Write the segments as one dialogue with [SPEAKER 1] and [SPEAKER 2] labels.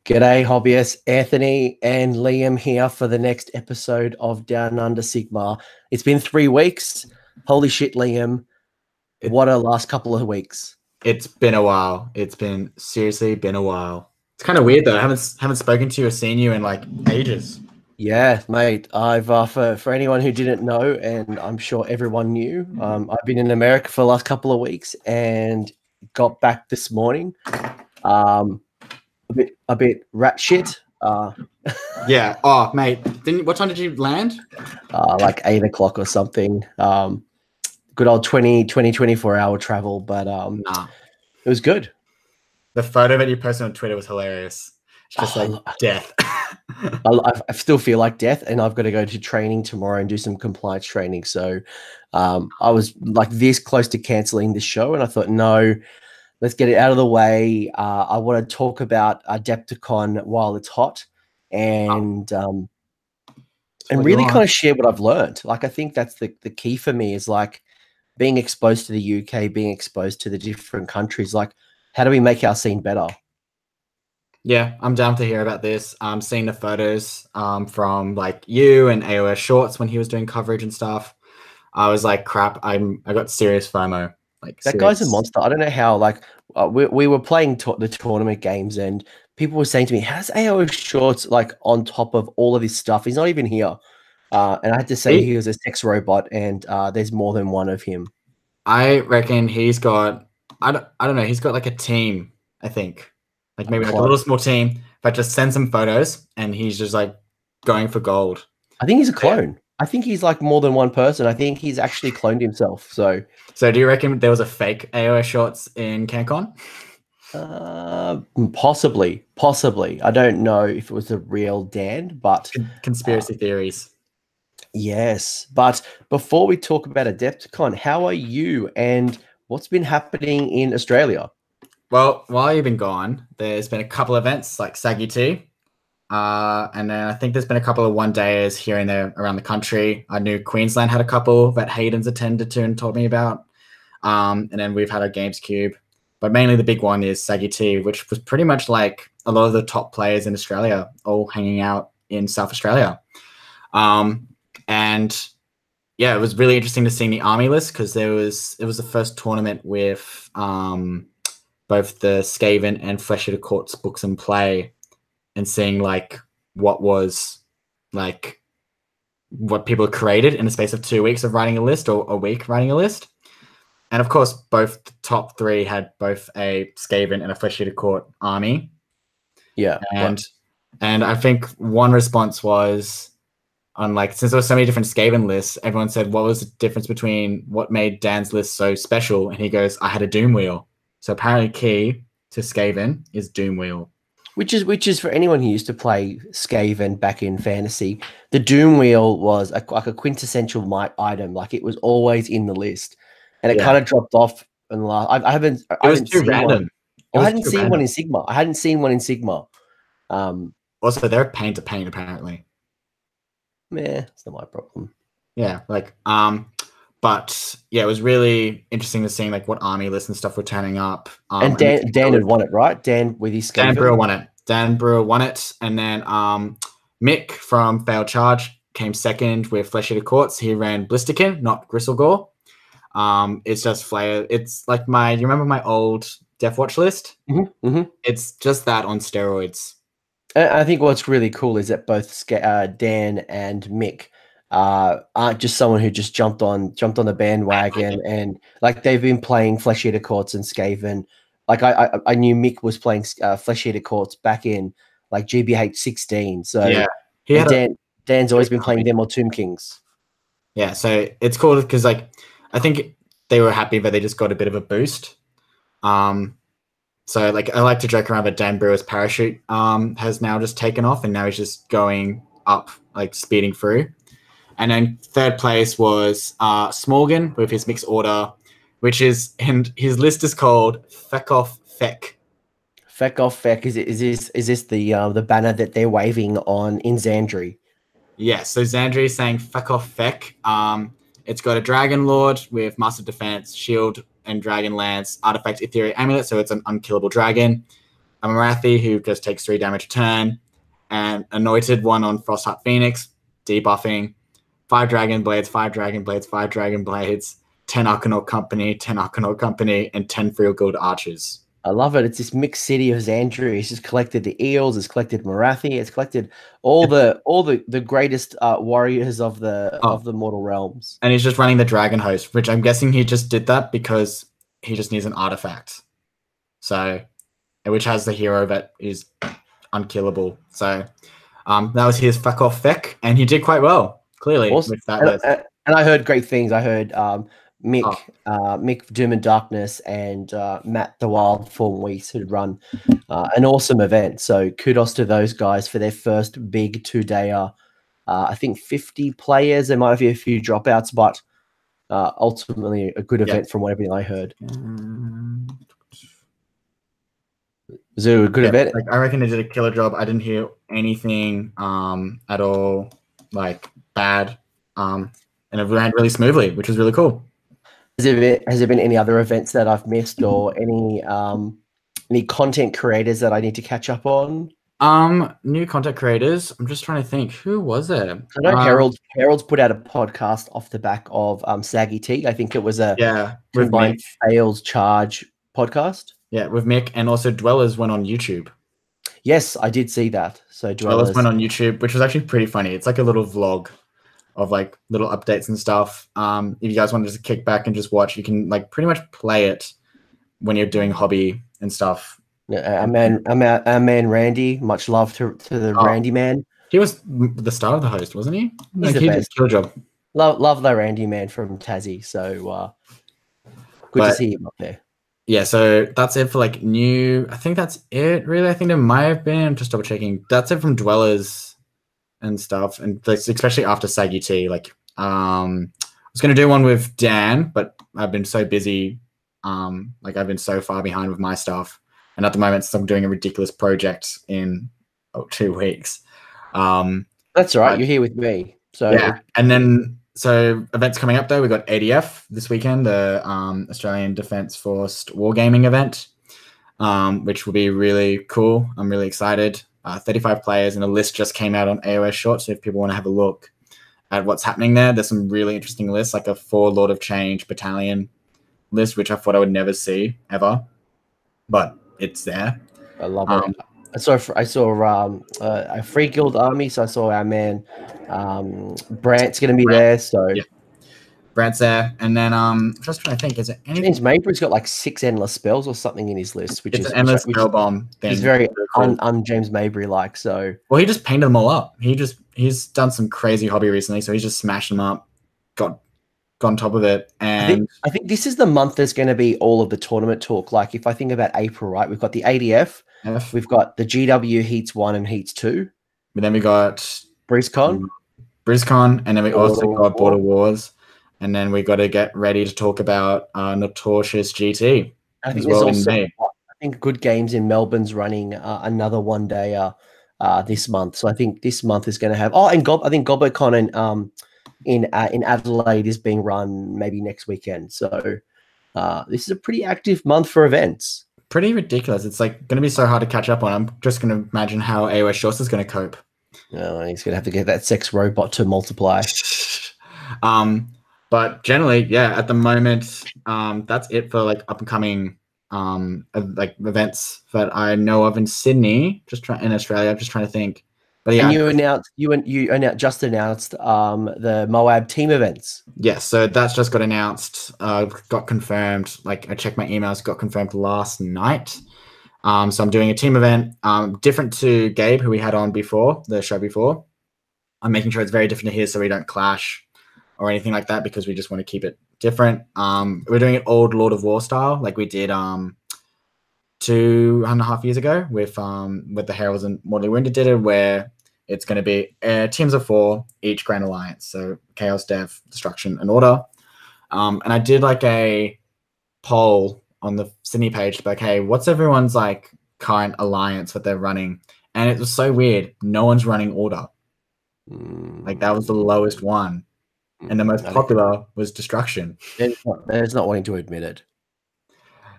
[SPEAKER 1] G'day, hobbyists. Anthony and Liam here for the next episode of Down Under Sigmar. It's been 3 weeks. Holy shit, Liam. What a last couple of weeks.
[SPEAKER 2] It's been a while. It's been seriously been a while. It's kind of weird though. I haven't spoken to you or seen you in like ages.
[SPEAKER 1] Yeah, mate. I've for anyone who didn't know, and I'm sure everyone knew, I've been in America for the last couple of weeks and got back this morning. A bit rat shit.
[SPEAKER 2] Yeah. Oh, mate. What time did you land?
[SPEAKER 1] Like 8 o'clock or something. Good old 24-hour travel, but it was good.
[SPEAKER 2] The photo that you posted on Twitter was hilarious. It's just like death.
[SPEAKER 1] I still feel like death, and I've got to go to training tomorrow and do some compliance training. So I was like this close to canceling this show, and I thought, no, let's get it out of the way. I want to talk about Adepticon while it's hot, and really kind of share what I've learned. Like, I think that's the key for me is like being exposed to the UK, being exposed to the different countries. Like, how do we make our scene better?
[SPEAKER 2] Yeah, I'm down to hear about this. I'm seeing the photos from like you and AOS Shorts when he was doing coverage and stuff. I was like, crap, I got serious FOMO. Like
[SPEAKER 1] that guy's a monster. I don't know how. Like we were playing the tournament games, and people were saying to me, "How's AOS Shorts like on top of all of this stuff? He's not even here." And I had to say he was a sex robot, and there's more than one of him.
[SPEAKER 2] I reckon he's got. I don't know. He's got like a team. I think. Like maybe like a little small team, but just send some photos and he's just like going for gold.
[SPEAKER 1] I think he's a clone. I think he's like more than one person. I think he's actually cloned himself. So
[SPEAKER 2] do you reckon there was a fake AOS Shorts in CanCon?
[SPEAKER 1] Possibly. I don't know if it was a real Dan, but
[SPEAKER 2] conspiracy theories.
[SPEAKER 1] Yes, but before we talk about Adepticon, how are you and what's been happening in Australia?
[SPEAKER 2] Well, while you've been gone, there's been a couple of events like Saggy Tea. And then I think there's been a couple of one-dayers here and there around the country. I knew Queensland had a couple that Hayden's attended to and told me about. And then we've had a Games Cube. But mainly the big one is Saggy Tea, which was pretty much like a lot of the top players in Australia all hanging out in South Australia. And yeah, it was really interesting to see the army list because it was the first tournament with both the Skaven and Flesh Eater Courts books and play, and seeing like what people created in the space of 2 weeks of writing a list or a week writing a list. And of course, both the top three had both a Skaven and a Flesh Eater Court army.
[SPEAKER 1] Yeah.
[SPEAKER 2] And I think one response was on like, since there were so many different Skaven lists, everyone said, what was the difference between what made Dan's list so special? And he goes, I had a Doom Wheel. So apparently key to Skaven is Doom Wheel.
[SPEAKER 1] Which is for anyone who used to play Skaven back in fantasy, the Doom Wheel was like a quintessential item. Like it was always in the list. And it kind of dropped off in the last. I hadn't seen one in Sigmar. I hadn't seen one in Sigmar.
[SPEAKER 2] Also, they're a pain to paint, apparently.
[SPEAKER 1] It's not my problem.
[SPEAKER 2] Yeah, like but yeah, it was really interesting to see like what army lists and stuff were turning up.
[SPEAKER 1] And Dan had won it, right? Dan with his Skaven.
[SPEAKER 2] Dan Brewer won it. Dan Brewer won it, and then Mick from Failed Charge came second with Flesh Eater Courts. He ran Blisterkin, not Gristlegore. It's just flair. It's like you remember my old Death Watch list?
[SPEAKER 1] Mm-hmm, mm-hmm.
[SPEAKER 2] It's just that on steroids.
[SPEAKER 1] I think what's really cool is that both Dan and Mick aren't just someone who just jumped on the bandwagon and like they've been playing Flesh Eater Courts and Skaven. Like I knew Mick was playing Flesh Eater Courts back in like GBH 16. So yeah, Dan's always been playing them or Tomb Kings.
[SPEAKER 2] Yeah, so it's cool because like I think they were happy that they just got a bit of a boost. So like I like to joke around that Dan Brewer's parachute has now just taken off and now he's just going up, like speeding through. And then third place was Smorgan with his mixed order, which is, and his list is called Feck Off Feck.
[SPEAKER 1] Feck Off Feck. Is this the banner that they're waving on in Xandri?
[SPEAKER 2] Yeah, so Xandri is saying Feck Off Feck. It's got a Dragon Lord with Massive Defense, Shield, and Dragon Lance, Artifact, Ethereal Amulet, so it's an unkillable dragon. a Marathi who just takes 3 damage a turn, and Anointed one on Frostheart Phoenix, debuffing, 5 Dragon Blades, 5 Dragon Blades, 5 Dragon Blades, 10 Arcanaut Company, 10 Arcanaut Company, and 10 Field Guild Archers.
[SPEAKER 1] I love it. It's this mixed city of Xandria. It's just collected the eels. It's collected Marathi. It's collected all the greatest warriors of the mortal realms.
[SPEAKER 2] And he's just running the Dragon Host, which I'm guessing he just did that because he just needs an artifact. So, which has the hero that is unkillable. So, that was his fuck off feck, and he did quite well, clearly.
[SPEAKER 1] Awesome.
[SPEAKER 2] With that list.
[SPEAKER 1] And I heard great things. I heard Mick Doom and Darkness and Matt the Wild Form Weiss had run an awesome event. So kudos to those guys for their first big 2-dayer. I think 50 players. There might be a few dropouts, but ultimately a good event from everything I heard. Was it a good event?
[SPEAKER 2] Like, I reckon they did a killer job. I didn't hear anything at all like bad, and it ran really smoothly, which was really cool.
[SPEAKER 1] Has there been any other events that I've missed, or any content creators that I need to catch up on?
[SPEAKER 2] New content creators. I'm just trying to think. Who was there?
[SPEAKER 1] I know Harold's put out a podcast off the back of Saggy T. I think it was a combined fails charge podcast.
[SPEAKER 2] Yeah, with Mick, and also Dwellers went on YouTube.
[SPEAKER 1] Yes, I did see that. So
[SPEAKER 2] Dwellers went on YouTube, which was actually pretty funny. It's like a little vlog of like little updates and stuff. If you guys want to just kick back and just watch, you can like pretty much play it when you're doing hobby and stuff.
[SPEAKER 1] Yeah, our man Randy, much love to the Randy man.
[SPEAKER 2] He was the star of the host, wasn't he?
[SPEAKER 1] He's the best.
[SPEAKER 2] Killer job.
[SPEAKER 1] Love the Randy man from Tassie. So good to see him up there.
[SPEAKER 2] Yeah, so that's it for like new. I think that's it, really. I think there might have been. I'm just double checking. That's it from Dwellers and stuff, and especially after Saggy T. Like, I was gonna do one with Dan, but I've been so busy. Like I've been so far behind with my stuff, and at the moment, I'm doing a ridiculous project in 2 weeks.
[SPEAKER 1] That's all right. You're here with me. So
[SPEAKER 2] yeah, and then. So events coming up though, we got ADF this weekend, the Australian Defence Force Wargaming event, which will be really cool. I'm really excited. 35 players, and a list just came out on AOS Short. So if people want to have a look at what's happening there's some really interesting lists, like a 4 Lord of Change battalion list, which I thought I would never see ever, but it's there.
[SPEAKER 1] I love it. I saw a Free Guild army, so I saw our man Brant's going to be there. So
[SPEAKER 2] yeah. Brant's there, and then just trying to think, is it anything?
[SPEAKER 1] James Mabry's got like 6 endless spells or something in his list, which is
[SPEAKER 2] an endless spell bomb thing.
[SPEAKER 1] He's very James Mabry like. So
[SPEAKER 2] well, he just painted them all up. He's done some crazy hobby recently, so he's just smashed them up, got on top of it. And
[SPEAKER 1] I think this is the month there's going to be all of the tournament talk. Like if I think about April, right, we've got the ADF. We've got the GW Heats 1 and Heats 2.
[SPEAKER 2] But then we got
[SPEAKER 1] Briscon,
[SPEAKER 2] and then we also got Border Wars. And then we got to get ready to talk about Notorious GT.
[SPEAKER 1] I think there's also, I think Good Games in Melbourne's running another 1-day this month. So I think this month is going to have. I think GOBBOCON in Adelaide is being run maybe next weekend. So this is a pretty active month for events.
[SPEAKER 2] Pretty ridiculous. It's like going to be so hard to catch up on. I'm just going to imagine how AOS Shorts is going to cope.
[SPEAKER 1] Oh, he's going to have to get that sex robot to multiply.
[SPEAKER 2] But generally, yeah, at the moment, that's it for like up and coming like events that I know of in Sydney. In Australia. I'm just trying to think. But yeah,
[SPEAKER 1] and you just announced the Moab team events.
[SPEAKER 2] Yes, so that's just got announced. Got confirmed. Like I checked my emails, got confirmed last night. So I'm doing a team event, different to Gabe, who we had on before the show before. I'm making sure it's very different to his, so we don't clash or anything like that, because we just want to keep it different. We're doing it old Lord of War style, like we did 2.5 years ago with the Heralds and Mortally Wounded did it, where it's going to be teams of 4, each Grand Alliance. So Chaos, Death, Destruction, and Order. And I did like a poll on the Sydney page, like, hey, what's everyone's like current alliance that they're running? And it was so weird. No one's running Order. Like that was the lowest one. And the most popular was Destruction.
[SPEAKER 1] It's not wanting to admit it.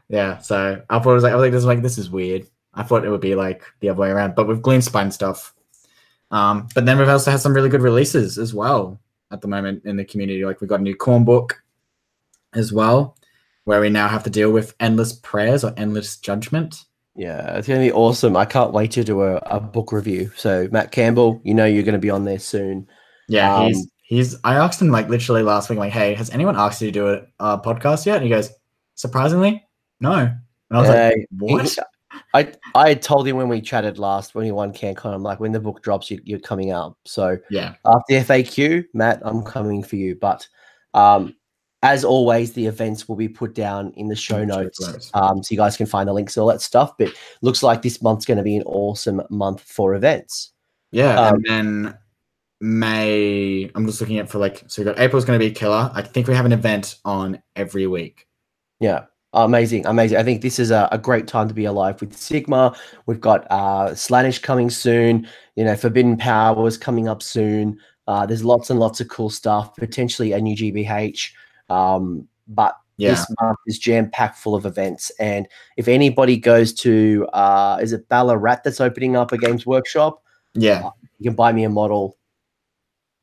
[SPEAKER 2] Yeah, so I thought I was like, this is weird. I thought it would be like the other way around, but with Gloomspite and stuff. But then we've also had some really good releases as well at the moment in the community. Like we've got a new corn book as well, where we now have to deal with endless prayers or endless judgment.
[SPEAKER 1] Yeah, it's going to be awesome. I can't wait to do a book review. So Matt Campbell, you know you're going to be on there soon.
[SPEAKER 2] Yeah, he's. I asked him like literally last week, like, "Hey, has anyone asked you to do a podcast yet?" And he goes, "Surprisingly, no." And I was like, "What?"
[SPEAKER 1] I had told him when we chatted last, when he won CanCon, I'm like, when the book drops, you're coming out. So
[SPEAKER 2] yeah,
[SPEAKER 1] after FAQ, Matt, I'm coming for you. But as always, the events will be put down in the show notes, so you guys can find the links and all that stuff. But looks like this month's going to be an awesome month for events.
[SPEAKER 2] Yeah, and then May, I'm just looking at for like, so we got April's going to be killer. I think we have an event on every week.
[SPEAKER 1] Yeah. Amazing, amazing. I think this is a great time to be alive with Sigmar. We've got Slanish coming soon. You know, Forbidden Powers coming up soon. There's lots and lots of cool stuff, potentially a new GBH. But this month is jam-packed full of events. And if anybody goes to, is it Ballarat that's opening up a Games Workshop?
[SPEAKER 2] Yeah.
[SPEAKER 1] You can buy me a model.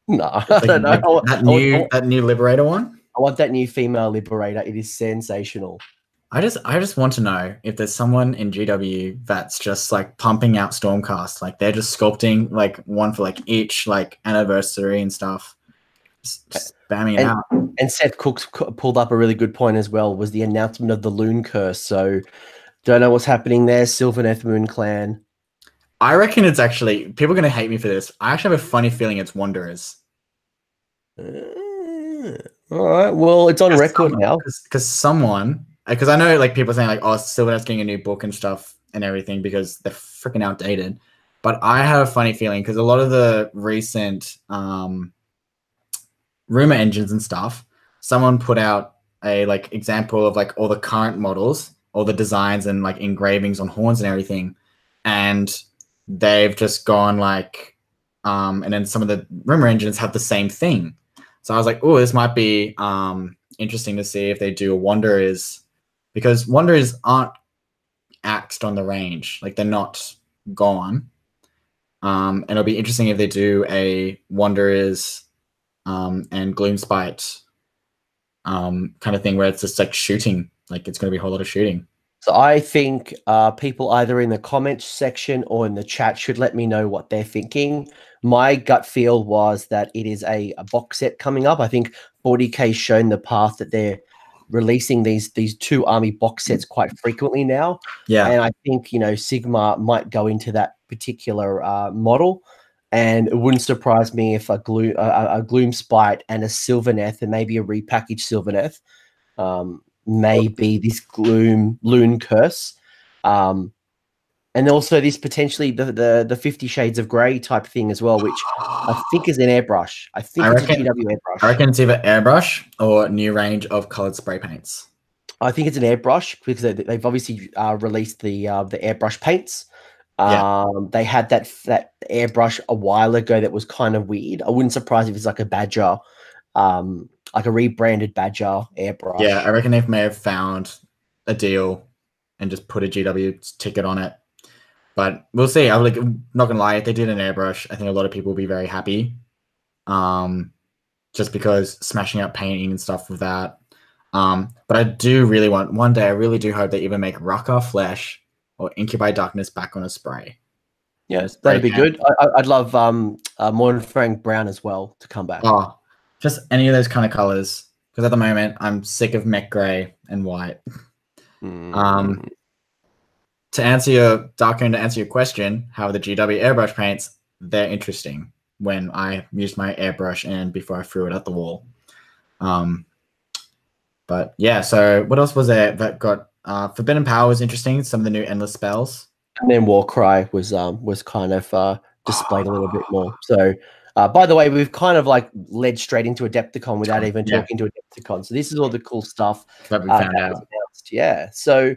[SPEAKER 1] No,
[SPEAKER 2] I don't know. That new Liberator one?
[SPEAKER 1] I want that new female Liberator. It is sensational.
[SPEAKER 2] I just want to know if there's someone in GW that's just like pumping out Stormcast, like they're just sculpting like one for like each like anniversary and stuff, just spamming it out.
[SPEAKER 1] And Seth Cook's pulled up a really good point as well, was the announcement of the Loon Curse. So don't know what's happening there. Sylvaneth Moon Clan.
[SPEAKER 2] I reckon it's actually, people are going to hate me for this. I actually have a funny feeling it's Wanderers.
[SPEAKER 1] All right. Well, it's on record now.
[SPEAKER 2] Because I know like people are saying like, oh, Sylvaneth's getting a new book and stuff and everything because they're freaking outdated. But I have a funny feeling because a lot of the recent rumor engines and stuff, someone put out a like example of like all the current models, all the designs and like engravings on horns and everything. And they've just gone like, and then some of the rumor engines have the same thing. So I was like, oh, this might be interesting to see if they do a Wanderers, because Wanderers aren't axed on the range. Like they're not gone. And it'll be interesting if they do a Wanderers and Gloomspite kind of thing where it's just like shooting. Like it's going to be a whole lot of shooting.
[SPEAKER 1] So I think people either in the comments section or in the chat should let me know what they're thinking. My gut feel was that it is a box set coming up. I think 40K's shown the path that they're releasing these two army box sets quite frequently now.
[SPEAKER 2] Yeah.
[SPEAKER 1] And I think, you know, Sigmar might go into that particular model. And it wouldn't surprise me if a Gloomspite and a Sylvaneth and maybe a repackaged Sylvaneth maybe this Loon Curse, and also this potentially the 50 Shades of Grey type thing as well, which I think is an airbrush. I think it's a GW airbrush.
[SPEAKER 2] I reckon it's either airbrush or new range of colored spray paints.
[SPEAKER 1] I think it's an airbrush because they've obviously released the airbrush paints. They had that airbrush a while ago that was kind of weird. I wouldn't surprise if it's like a Badger, like a rebranded Badger airbrush.
[SPEAKER 2] Yeah, I reckon they may have found a deal and just put a GW ticket on it. But we'll see. I'm like, not gonna lie, if they did an airbrush, I think a lot of people will be very happy. Just because smashing up painting and stuff with that. But I do really want, one day I really do hope they either make Rucker Flesh or Incubi Darkness back on a spray.
[SPEAKER 1] Yes, that'd be good. I'd love Mornfang Brown as well to come back.
[SPEAKER 2] Oh, just any of those kind of colors. Because at the moment, I'm sick of mech gray and white. To answer your question, how the GW airbrush paints, they're interesting when I used my airbrush and before I threw it at the wall. But yeah, so what else was there that got Forbidden Power was interesting, some of the new endless spells.
[SPEAKER 1] And then Warcry was kind of displayed a little bit more. So by the way, we've kind of like led straight into Adepticon without even talking to Adepticon. So this is all the cool stuff
[SPEAKER 2] that we found out.
[SPEAKER 1] Yeah. So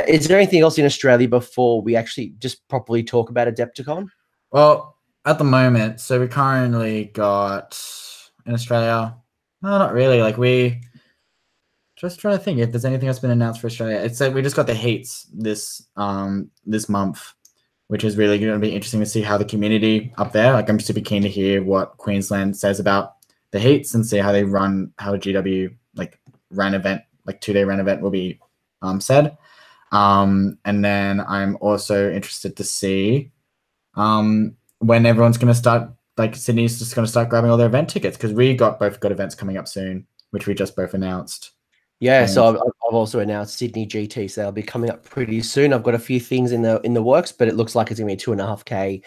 [SPEAKER 1] is there anything else in Australia before we actually just properly talk about Adepticon?
[SPEAKER 2] Well, at the moment, so we currently got in Australia, no, not really. Like Just trying to think if there's anything that's been announced for Australia. It's like we just got the heats this month, which is really going to be interesting to see how the community up there. Like I'm super keen to hear what Queensland says about the heats and see how they run, how a GW like run event, like 2-day run event will be said. And then I'm also interested to see when everyone's going to start, like Sydney's just going to start grabbing all their event tickets because we both got events coming up soon, which we just both announced.
[SPEAKER 1] Yeah, so I've also announced Sydney GT, so they'll be coming up pretty soon. I've got a few things in the works, but it looks like it's gonna be a 2.5K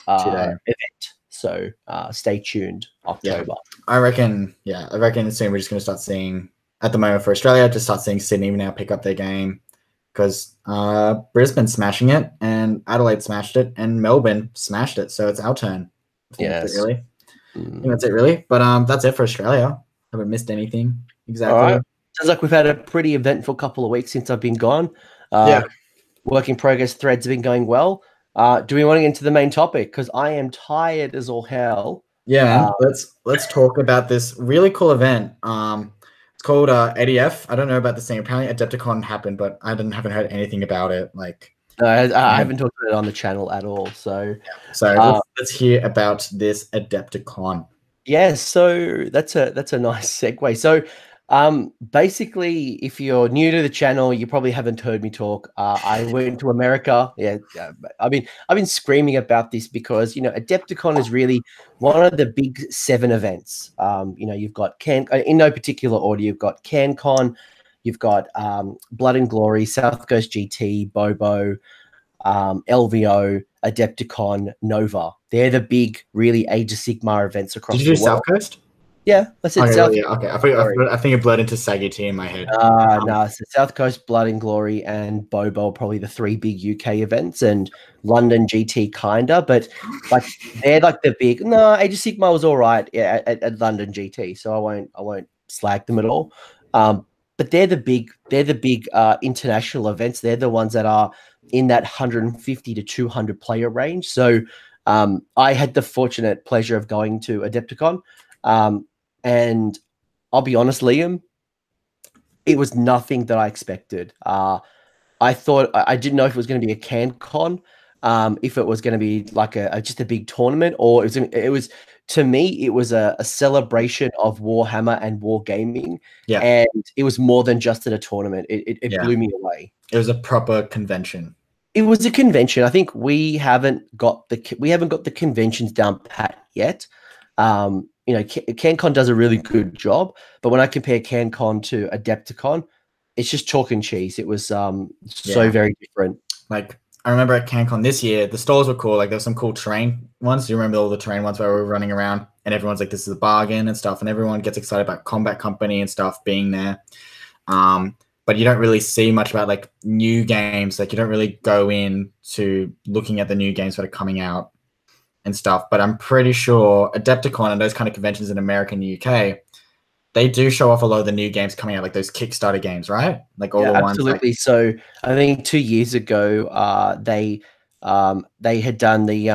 [SPEAKER 1] event. So stay tuned. October.
[SPEAKER 2] Yeah, I reckon soon we're just gonna start seeing at the moment for Australia, just start seeing Sydney now pick up their game because Brisbane smashing it and Adelaide smashed it and Melbourne smashed it. So it's our turn.
[SPEAKER 1] Yes.
[SPEAKER 2] I think that's it really. But that's it for Australia. Haven't missed anything. Exactly.
[SPEAKER 1] All right. Sounds like we've had a pretty eventful couple of weeks since I've been gone. Work in progress threads have been going well. Do we want to get into the main topic? Because I am tired as all hell.
[SPEAKER 2] Yeah, man. Let's talk about this really cool event. It's called ADF. I don't know about the thing. Apparently Adepticon happened, but I haven't heard anything about it. Like
[SPEAKER 1] I haven't talked about it on the channel at all. So
[SPEAKER 2] let's hear about this Adepticon.
[SPEAKER 1] Yeah, so that's a nice segue. So basically, if you're new to the channel, you probably haven't heard me talk. I went to America. Yeah, I've been screaming about this because Adepticon is really one of the big 7 events. You've got in no particular order. You've got CanCon, you've got Blood and Glory, South Coast GT, Bobo, LVO, Adepticon, Nova. They're the big, really Age of Sigmar events across the world. Did you do
[SPEAKER 2] South Coast?
[SPEAKER 1] Yeah, that's it.
[SPEAKER 2] Okay, okay. I think it bled into Saggy T in my head.
[SPEAKER 1] No, so South Coast, Blood and Glory, and Bobo are probably the 3 big UK events, and London GT kinda, but like they're like the big. No, Age of Sigmar was all right at London GT, so I won't slag them at all. But they're the big international events. They're the ones that are in that 150 to 200 player range. So I had the fortunate pleasure of going to Adepticon. And I'll be honest, Liam, it was nothing that I expected. I thought I didn't know if it was going to be a CanCon, if it was going to be like just a big tournament, or it was to me it was a celebration of Warhammer and wargaming.
[SPEAKER 2] Yeah,
[SPEAKER 1] and it was more than just a tournament. It blew me away.
[SPEAKER 2] It was a proper convention.
[SPEAKER 1] It was a convention. I think we haven't got the conventions down pat yet. CanCon does a really good job, but when I compare CanCon to Adepticon, it's just chalk and cheese. It was so very different.
[SPEAKER 2] Like I remember at CanCon this year, the stalls were cool. Like there was some cool terrain ones. Do you remember all the terrain ones where we were running around and everyone's like, "This is a bargain" and stuff, and everyone gets excited about Combat Company and stuff being there. But you don't really see much about like new games. Like you don't really go into looking at the new games that are coming out and stuff. But I'm pretty sure Adepticon and those kind of conventions in America and the UK, they do show off a lot of the new games coming out, like those Kickstarter games, right? Like all the ones.
[SPEAKER 1] Absolutely. So I think 2 years ago, they had done the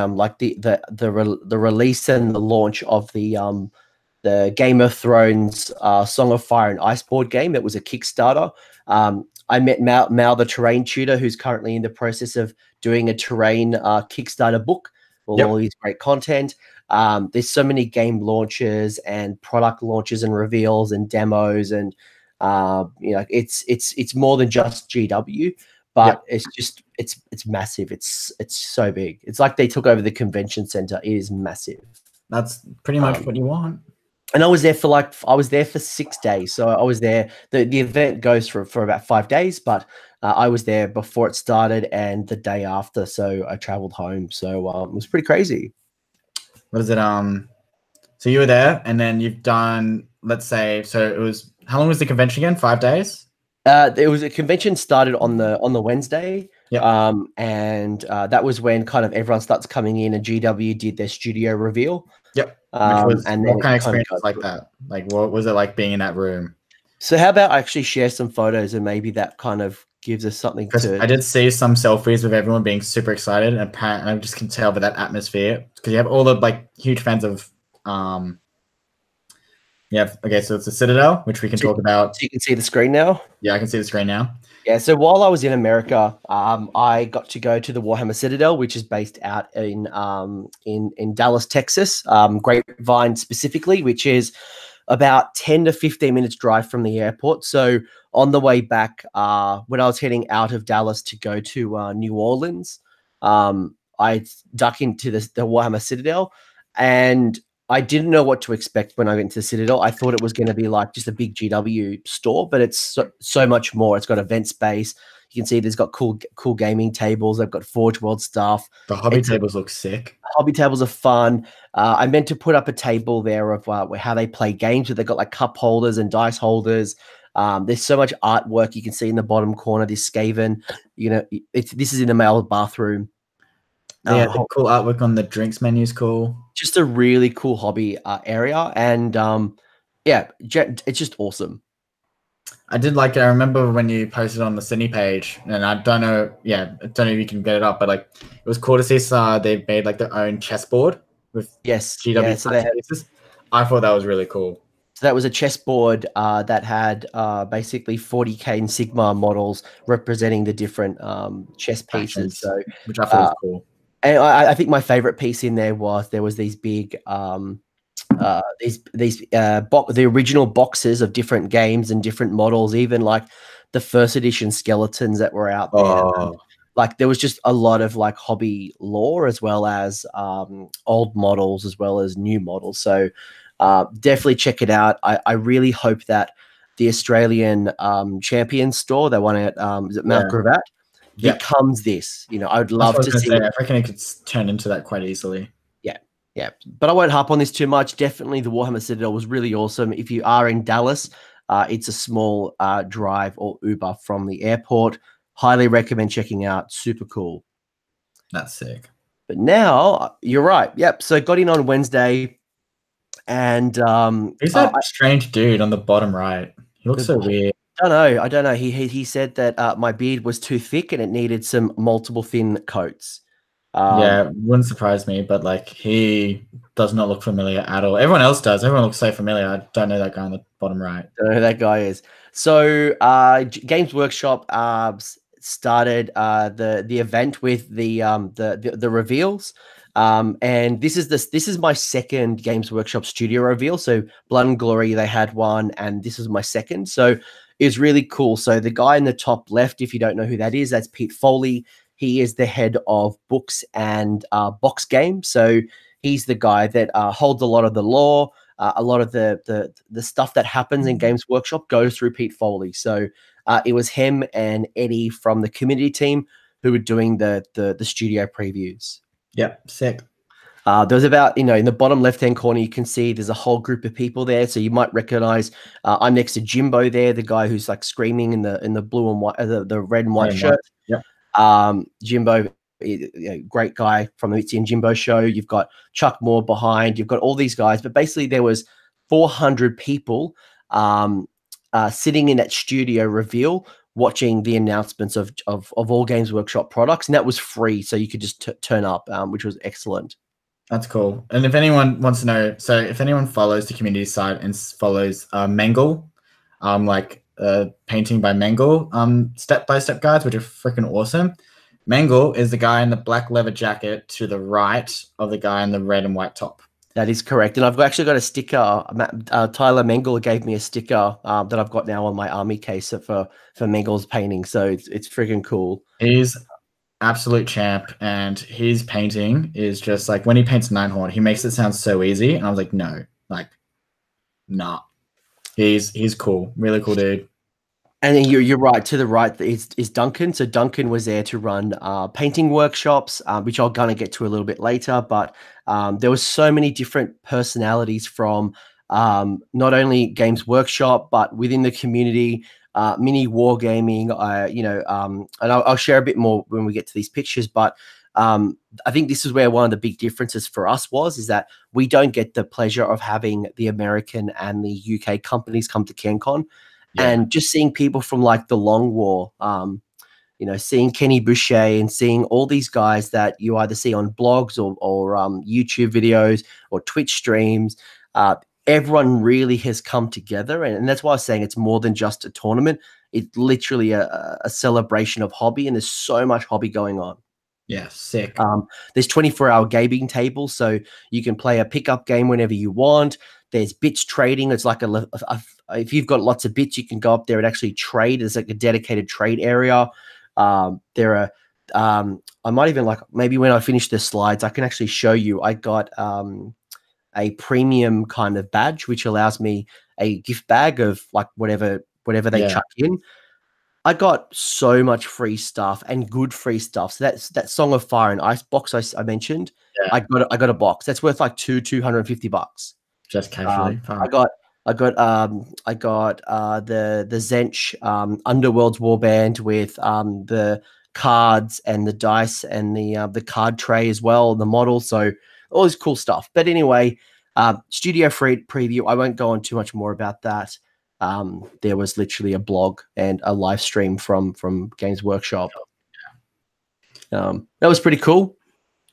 [SPEAKER 1] release and the launch of the Game of Thrones Song of Fire and Ice board game. That was a Kickstarter. I met Mal, the terrain tutor, who's currently in the process of doing a terrain Kickstarter book with all these great content. There's so many game launches and product launches and reveals and demos, and it's more than just GW, but it's massive. It's so big. It's like they took over the convention center. It is massive.
[SPEAKER 2] That's pretty much what you want.
[SPEAKER 1] And I was there for 6 days. So I was there. The event goes for about 5 days, but I was there before it started and the day after. So I traveled home. So it was pretty crazy.
[SPEAKER 2] What is it? So you were there, and then you've done. Let's say, so it was. How long was the convention again? 5 days.
[SPEAKER 1] It was a convention started on the Wednesday.
[SPEAKER 2] Yeah.
[SPEAKER 1] And that was when kind of everyone starts coming in, and GW did their studio reveal.
[SPEAKER 2] Yep. And what kind of experience was like that? Like, what was it like being in that room?
[SPEAKER 1] So how about I actually share some photos, and maybe that kind of gives us something to.
[SPEAKER 2] I did see some selfies with everyone being super excited, and I just can tell by that atmosphere because you have all the like huge fans of Yeah. Okay. So it's the Citadel, which we can talk about.
[SPEAKER 1] So you can see the screen now.
[SPEAKER 2] Yeah, I can see the screen now.
[SPEAKER 1] Yeah, so while I was in America, I got to go to the Warhammer Citadel, which is based out in Dallas, Texas, Grapevine specifically, which is about 10 to 15 minutes drive from the airport. So on the way back, when I was heading out of Dallas to go to New Orleans, I duck into the Warhammer Citadel, and I didn't know what to expect when I went to the Citadel. I thought it was going to be like just a big GW store, but it's so much more. It's got event space. You can see there's got cool gaming tables. They've got Forge World stuff.
[SPEAKER 2] The hobby tables look sick.
[SPEAKER 1] Hobby tables are fun. I meant to put up a table there of how they play games. So they've got like cup holders and dice holders. There's so much artwork you can see in the bottom corner. This Skaven, this is in the male bathroom.
[SPEAKER 2] Yeah, the cool artwork on the drinks menu is cool.
[SPEAKER 1] Just a really cool hobby area, and yeah, it's just awesome.
[SPEAKER 2] I did like it. I remember when you posted on the Sydney page, and I don't know if you can get it up, but like it was cool to see they've made like their own chessboard with GW pieces. I thought that was really cool.
[SPEAKER 1] So that was a chessboard that had basically 40K and Sigmar models representing the different chess pieces. So,
[SPEAKER 2] which I thought was cool.
[SPEAKER 1] And I think my favorite piece in there was these big the original boxes of different games and different models, even like the first edition skeletons that were out there. Like there was just a lot of like hobby lore, as well as old models, as well as new models. So definitely check it out. I really hope that the Australian Champions store, that one at is it Mount Gravatt, becomes this. I would love to see.
[SPEAKER 2] I reckon it could turn into that quite easily.
[SPEAKER 1] Yeah, but I won't harp on this too much. Definitely, the Warhammer Citadel was really awesome. If you are in Dallas, it's a small drive or Uber from the airport. Highly recommend checking out. Super cool.
[SPEAKER 2] That's sick.
[SPEAKER 1] But now, you're right. Yep. So got in on Wednesday, and
[SPEAKER 2] who's that strange dude on the bottom right? He looks so weird.
[SPEAKER 1] I don't know. He said that my beard was too thick and it needed some multiple thin coats.
[SPEAKER 2] Yeah, wouldn't surprise me, but like he does not look familiar at all. Everyone else does. Everyone looks so familiar. I don't know that guy on the bottom right.
[SPEAKER 1] Don't know who that guy is. So Games Workshop started the event with the reveals. And this is my second Games Workshop studio reveal. So Blood and Glory, they had one, and this is my second. So it's really cool. So the guy in the top left, if you don't know who that is, that's Pete Foley. He is the head of books and box games. So he's the guy that holds a lot of the lore, a lot of the stuff that happens in Games Workshop goes through Pete Foley. So it was him and Eddie from the community team who were doing the studio previews.
[SPEAKER 2] Yep, sick.
[SPEAKER 1] There was about, in the bottom left-hand corner, you can see there's a whole group of people there. So you might recognize, I'm next to Jimbo there, the guy who's like screaming in the blue and white, the red and white shirt.
[SPEAKER 2] Yep.
[SPEAKER 1] Jimbo, great guy from the Mitzi and Jimbo show. You've got Chuck Moore behind. You've got all these guys, but basically there was 400 people sitting in that studio reveal, watching the announcements of all Games Workshop products, and that was free, so you could just turn up, which was excellent.
[SPEAKER 2] That's cool. And if anyone wants to know, so if anyone follows the community site and follows Mengel, painting by Mengel, step-by-step guides, which are freaking awesome. Mengel is the guy in the black leather jacket to the right of the guy in the red and white top.
[SPEAKER 1] That is correct. And I've actually got a sticker. Tyler Mengel gave me a sticker that I've got now on my army case for Mengel's painting. So it's freaking cool.
[SPEAKER 2] He's absolute champ, and his painting is just like, when he paints Ninehorn, he makes it sound so easy. And I was like, no, nah. He's cool. Really cool dude.
[SPEAKER 1] And then you're right. To the right is Duncan. So Duncan was there to run painting workshops, which I'm going to get to a little bit later. But there was so many different personalities from not only Games Workshop, but within the community, mini wargaming. And I'll share a bit more when we get to these pictures. But I think this is where one of the big differences for us is that we don't get the pleasure of having the American and the UK companies come to CanCon. Yeah. And just seeing people from like the Long War, seeing Kenny Boucher and seeing all these guys that you either see on blogs or YouTube videos or Twitch streams, everyone really has come together, and that's why I was saying it's more than just a tournament. It's literally a celebration of hobby, and there's so much hobby going on.
[SPEAKER 2] Yeah, sick.
[SPEAKER 1] There's 24-hour gaming tables, so you can play a pickup game whenever you want. There's bits trading. It's like if you've got lots of bits, you can go up there and actually trade. There's like a dedicated trade area. There are I might even, like, maybe when I finish the slides, I can actually show you. I got a premium kind of badge, which allows me a gift bag of like whatever they chuck in. I got so much free stuff and good free stuff. So that's that Song of Fire and Ice box I mentioned.
[SPEAKER 2] Yeah.
[SPEAKER 1] I got a box that's worth like $250.
[SPEAKER 2] Just casually.
[SPEAKER 1] I got the Zench Underworld's Warband with the cards and the dice and the card tray as well, the model. So all this cool stuff. But anyway, studio free preview. I won't go on too much more about that. There was literally a blog and a live stream from Games Workshop. That was pretty cool.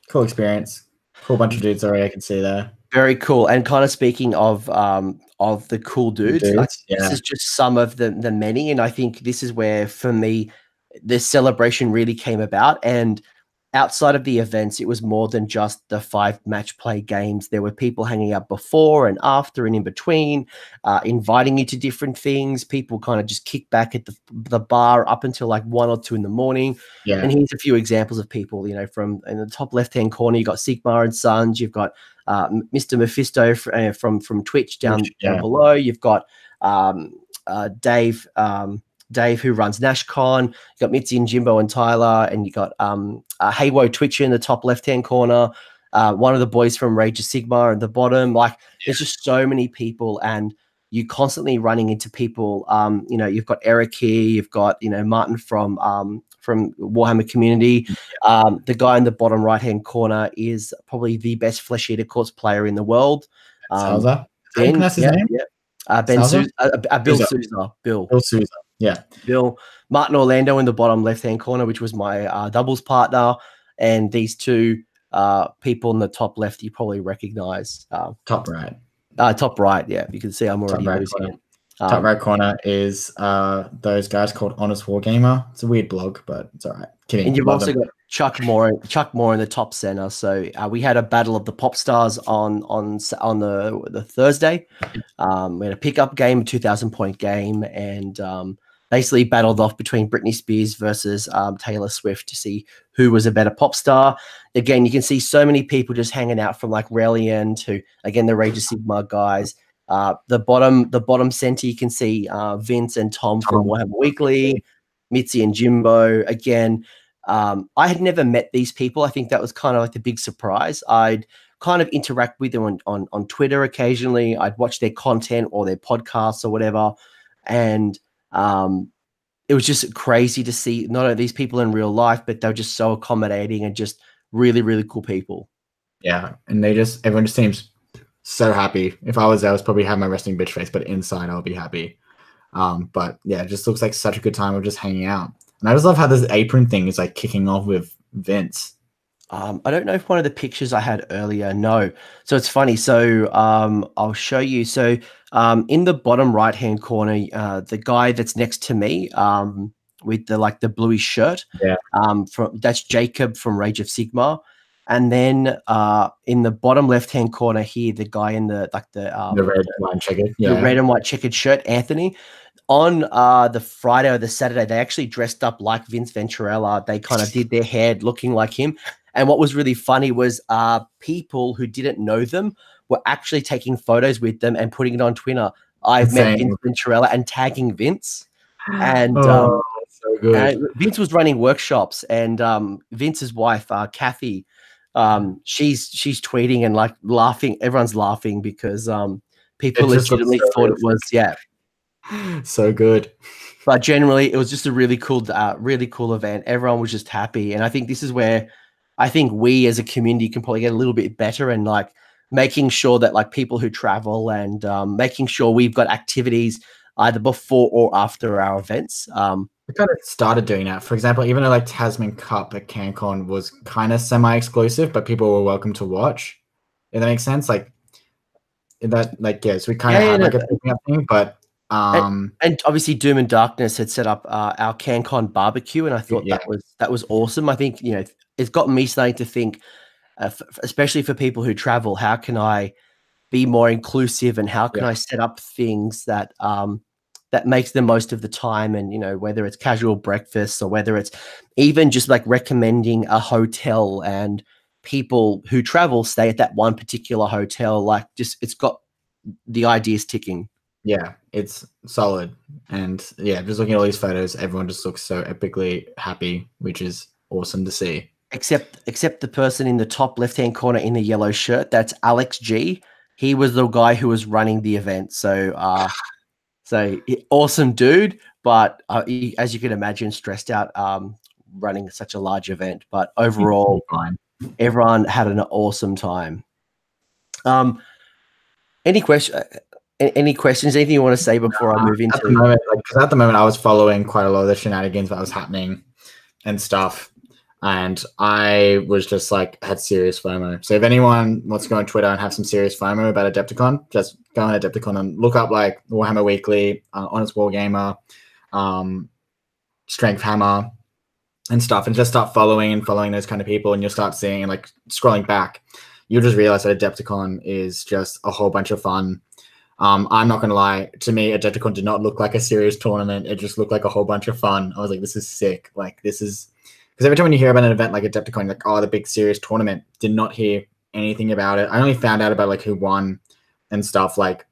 [SPEAKER 1] Cool
[SPEAKER 2] experience. Cool bunch of dudes already. I can see there.
[SPEAKER 1] Very cool. And kind of speaking of the cool dudes, this is just some of the many. And I think this is where, for me, this celebration really came about. And outside of the events, it was more than just the 5 match play games. There were people hanging out before and after and in between, inviting you to different things. People kind of just kick back at the bar up until like 1 or 2 in the morning.
[SPEAKER 2] Yeah.
[SPEAKER 1] And here's a few examples of people, you know, from in the top left-hand corner, you've got Sigmar and Sons. You've got Mr. Mephisto from Twitch down below. You've got Dave, who runs NashCon. You got Mitzi and Jimbo and Tyler, and you got Haywo Twitcher in the top left-hand corner. One of the boys from Rage of Sigmar at the bottom. Like, there's just so many people, and you constantly running into people. You know, you've got Eric here. You've got, you know, Martin from Warhammer Community. The guy in the bottom right-hand corner is probably the best Flesh Eater Courts player in the world.
[SPEAKER 2] Salza.
[SPEAKER 1] Ben,
[SPEAKER 2] that's his name?
[SPEAKER 1] Yeah. Bill Souza.
[SPEAKER 2] Bill Souza. Yeah.
[SPEAKER 1] Bill. Martin Orlando in the bottom left-hand corner, which was my doubles partner. And these two people in the top left you probably recognize.
[SPEAKER 2] Top right.
[SPEAKER 1] Top right, yeah. You can see I'm already losing it.
[SPEAKER 2] Top right corner is those guys called Honest Wargamer. It's a weird blog, but it's all right. Kidding.
[SPEAKER 1] And you've also got Chuck Moore in the top center. So we had a battle of the pop stars on the Thursday. We had a pickup game, a 2,000-point game, and basically battled off between Britney Spears versus Taylor Swift to see who was a better pop star. Again, you can see so many people just hanging out, from like Relian to, again, the Rage of Sigmar guys. The bottom center, you can see Vince and Tom from Warhammer Weekly, Mitzi and Jimbo. Again, I had never met these people. I think that was kind of like the big surprise. I'd kind of interact with them on Twitter occasionally. I'd watch their content or their podcasts or whatever. And it was just crazy to see not only these people in real life, but they were just so accommodating and just really, really cool people.
[SPEAKER 2] Yeah. And everyone just seems so happy. If I was there, I would probably have my resting bitch face, but inside I'll be happy. But yeah, it just looks like such a good time of just hanging out. And I just love how this apron thing is like kicking off with Vince.
[SPEAKER 1] I don't know if one of the pictures I had earlier. No. So it's funny. So I'll show you. So in the bottom right-hand corner, the guy that's next to me with the bluish shirt, that's Jacob from Rage of Sigmar. And then in the bottom left-hand corner here, the guy in the
[SPEAKER 2] red and white checkered
[SPEAKER 1] shirt, Anthony. On the Friday or the Saturday, they actually dressed up like Vince Venturella. They kind of did their hair looking like him. And what was really funny was people who didn't know them were actually taking photos with them and putting it on Twitter. I've met Vince Venturella and tagging Vince. And
[SPEAKER 2] so good.
[SPEAKER 1] Vince was running workshops, and Vince's wife, Kathy, she's tweeting and like laughing. Everyone's laughing because people legitimately thought it was
[SPEAKER 2] so good.
[SPEAKER 1] But generally, it was just a really cool event. Everyone was just happy, and I think this is where I think we as a community can probably get a little bit better, and like making sure that like people who travel and making sure we've got activities either before or after our events.
[SPEAKER 2] We kind of started doing that. For example, even though like Tasman Cup at CanCon was kind of semi-exclusive, but people were welcome to watch. If that makes sense, like that like so we kind of had like a picking up thing, but
[SPEAKER 1] and obviously Doom and Darkness had set up our CanCon barbecue, and I thought that was awesome. I think it's got me starting to think, especially for people who travel, how can I be more inclusive, and how can I set up things that that makes the most of the time, and whether it's casual breakfast or whether it's even just like recommending a hotel, and people who travel stay at that one particular hotel. Like, just it's got the ideas ticking.
[SPEAKER 2] Yeah, it's solid. And yeah, just looking at all these photos, everyone just looks so epically happy, which is awesome to see.
[SPEAKER 1] Except the person in the top left-hand corner in the yellow shirt, that's Alex G. He was the guy who was running the event. So awesome dude, but as you can imagine, stressed out running such a large event. But overall, everyone had an awesome time. Any questions? Anything you want to say before I move into?
[SPEAKER 2] At the moment, because at the moment I was following quite a lot of the shenanigans that was happening and stuff, and I was just like had serious FOMO. So if anyone wants to go on Twitter and have some serious FOMO about Adepticon, just go on Adepticon and look up like Warhammer Weekly, Honest Wargamer, Strength Hammer, and stuff, and just start following those kind of people, and you'll start seeing, and like scrolling back, you'll just realize that Adepticon is just a whole bunch of fun. I'm not going to lie, to me, Adepticon did not look like a serious tournament. It just looked like a whole bunch of fun. I was like, this is sick. Like, this is... Because every time when you hear about an event like Adepticon, you're like, oh, the big serious tournament. Did not hear anything about it. I only found out about, like, who won and stuff, like,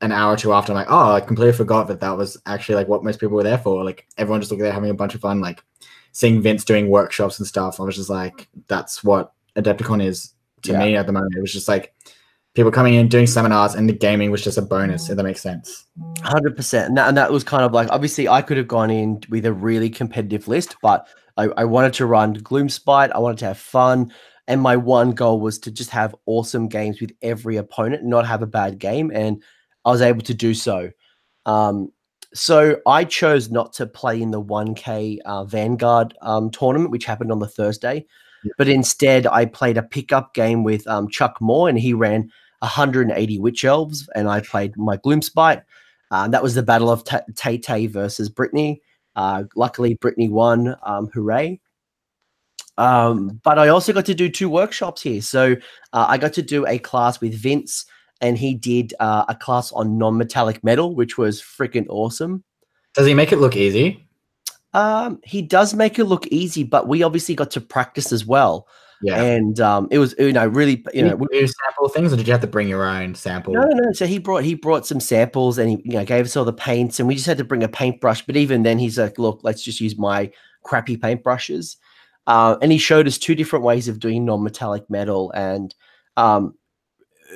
[SPEAKER 2] an hour or two after. I'm like, oh, I completely forgot that was actually, like, what most people were there for. Like, everyone just looked there having a bunch of fun, like, seeing Vince doing workshops and stuff. I was just like, that's what Adepticon is to me at the moment. It was just, like... people coming in, doing seminars, and the gaming was just a bonus, if that makes sense.
[SPEAKER 1] 100%. And that was kind of like, obviously, I could have gone in with a really competitive list, but I wanted to run Gloomspite. I wanted to have fun. And my one goal was to just have awesome games with every opponent, not have a bad game. And I was able to do so. So I chose not to play in the 1K Vanguard tournament, which happened on the Thursday. Yeah. But instead, I played a pickup game with Chuck Moore, and he ran 180 Witch Elves, and I played my Gloomspite. That was the battle of Tay versus Brittany. Luckily, Brittany won. Hooray. But I also got to do 2 workshops here. So I got to do a class with Vince, and he did a class on non-metallic metal, which was freaking awesome.
[SPEAKER 2] Does he make it look easy?
[SPEAKER 1] He does make it look easy, but we obviously got to practice as well.
[SPEAKER 2] Yeah,
[SPEAKER 1] and it was really
[SPEAKER 2] did you sample things, or did you have to bring your own sample?
[SPEAKER 1] No. So he brought some samples, and he gave us all the paints, and we just had to bring a paintbrush. But even then, he's like, "Look, let's just use my crappy paintbrushes." And he showed us 2 different ways of doing non-metallic metal, and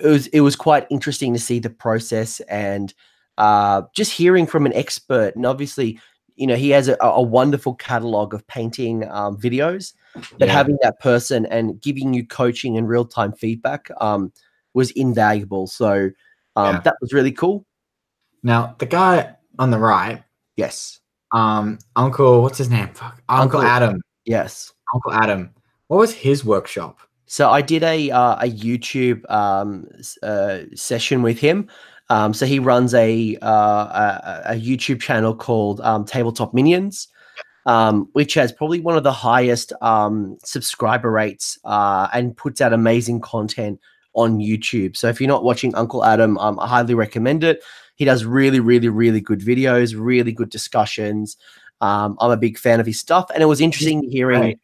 [SPEAKER 1] it was quite interesting to see the process, and just hearing from an expert. And obviously, he has a wonderful catalog of painting videos. But having that person and giving you coaching and real-time feedback was invaluable. So that was really cool.
[SPEAKER 2] Now, the guy on the right,
[SPEAKER 1] yes,
[SPEAKER 2] Uncle, what's his name? Uncle Adam.
[SPEAKER 1] Yes,
[SPEAKER 2] Uncle Adam. What was his workshop?
[SPEAKER 1] So I did a YouTube session with him. So he runs a YouTube channel called Tabletop Minions. Which has probably one of the highest subscriber rates and puts out amazing content on YouTube. So if you're not watching Uncle Adam, I highly recommend it. He does really, really, really good videos, really good discussions. I'm a big fan of his stuff, and it was interesting hearing.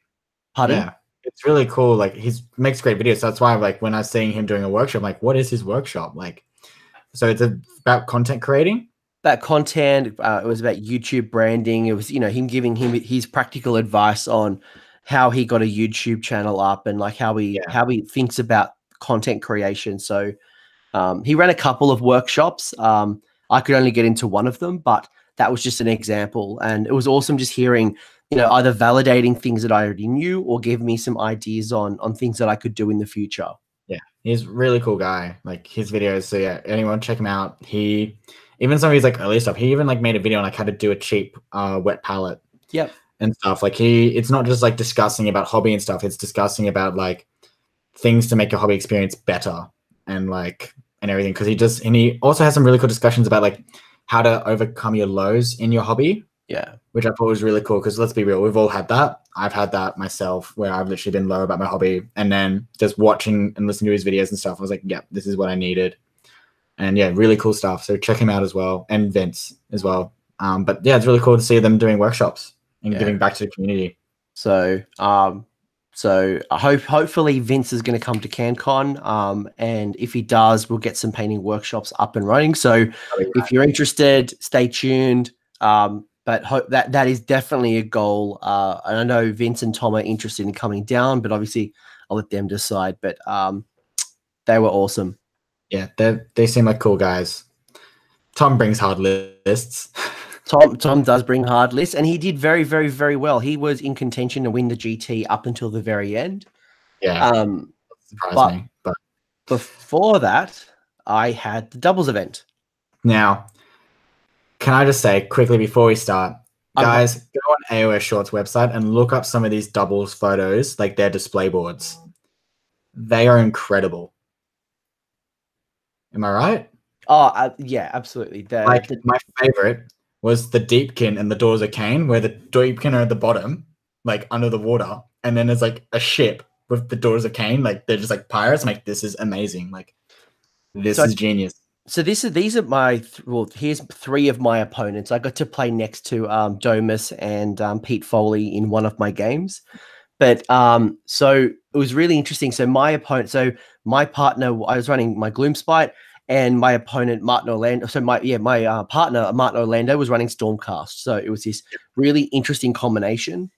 [SPEAKER 1] Pardon?
[SPEAKER 2] Yeah, it's really cool. Like, he makes great videos. So that's why, like, when I was seeing him doing a workshop, I'm like, what is his workshop? Like, so it's about content creating.
[SPEAKER 1] About content, it was about YouTube branding. It was, him giving him his practical advice on how he got a YouTube channel up, and like how he thinks about content creation. So he ran a couple of workshops. I could only get into one of them, but that was just an example, and it was awesome just hearing, either validating things that I already knew or give me some ideas on things that I could do in the future.
[SPEAKER 2] Yeah, he's a really cool guy. Like, his videos. So yeah, anyone check him out. Even some of his like early stuff, he even like made a video on like how to do a cheap wet palette.
[SPEAKER 1] Yep.
[SPEAKER 2] And stuff. Like, it's not just like discussing about hobby and stuff. It's discussing about like things to make your hobby experience better. And like, and everything, because he also has some really cool discussions about like how to overcome your lows in your hobby.
[SPEAKER 1] Yeah.
[SPEAKER 2] Which I thought was really cool, because let's be real, we've all had that. I've had that myself, where I've literally been low about my hobby, and then just watching and listening to his videos and stuff, I was like, yeah, this is what I needed. And yeah, really cool stuff. So check him out as well, and Vince as well. But yeah, it's really cool to see them doing workshops and giving back to the community.
[SPEAKER 1] So so I hopefully Vince is going to come to CanCon, and if he does, we'll get some painting workshops up and running. So if you're interested, stay tuned. But that is definitely a goal. And I know Vince and Tom are interested in coming down, but obviously I'll let them decide. But they were awesome.
[SPEAKER 2] Yeah, they seem like cool guys. Tom brings hard lists.
[SPEAKER 1] Tom does bring hard lists, and he did very, very, very well. He was in contention to win the GT up until the very end.
[SPEAKER 2] Yeah, surprised me. But
[SPEAKER 1] before that, I had the doubles event.
[SPEAKER 2] Now, can I just say quickly before we start, guys, go on AOS Shorts website and look up some of these doubles photos, like their display boards. They are incredible. Am I right?
[SPEAKER 1] Oh, yeah, absolutely.
[SPEAKER 2] My favorite was the Deepkin and the Doors of Cain, where the Deepkin are at the bottom, like under the water, and then there's like a ship with the Doors of Cain, like they're just like pirates. I'm like, this is amazing. Like, this is genius.
[SPEAKER 1] So these are my here's 3 of my opponents. I got to play next to Domus and Pete Foley in one of my games. But so it was really interesting. So my partner, I was running my Gloomspite, and my opponent Martin Orlando. So my partner Martin Orlando was running Stormcast. So it was this really interesting combination.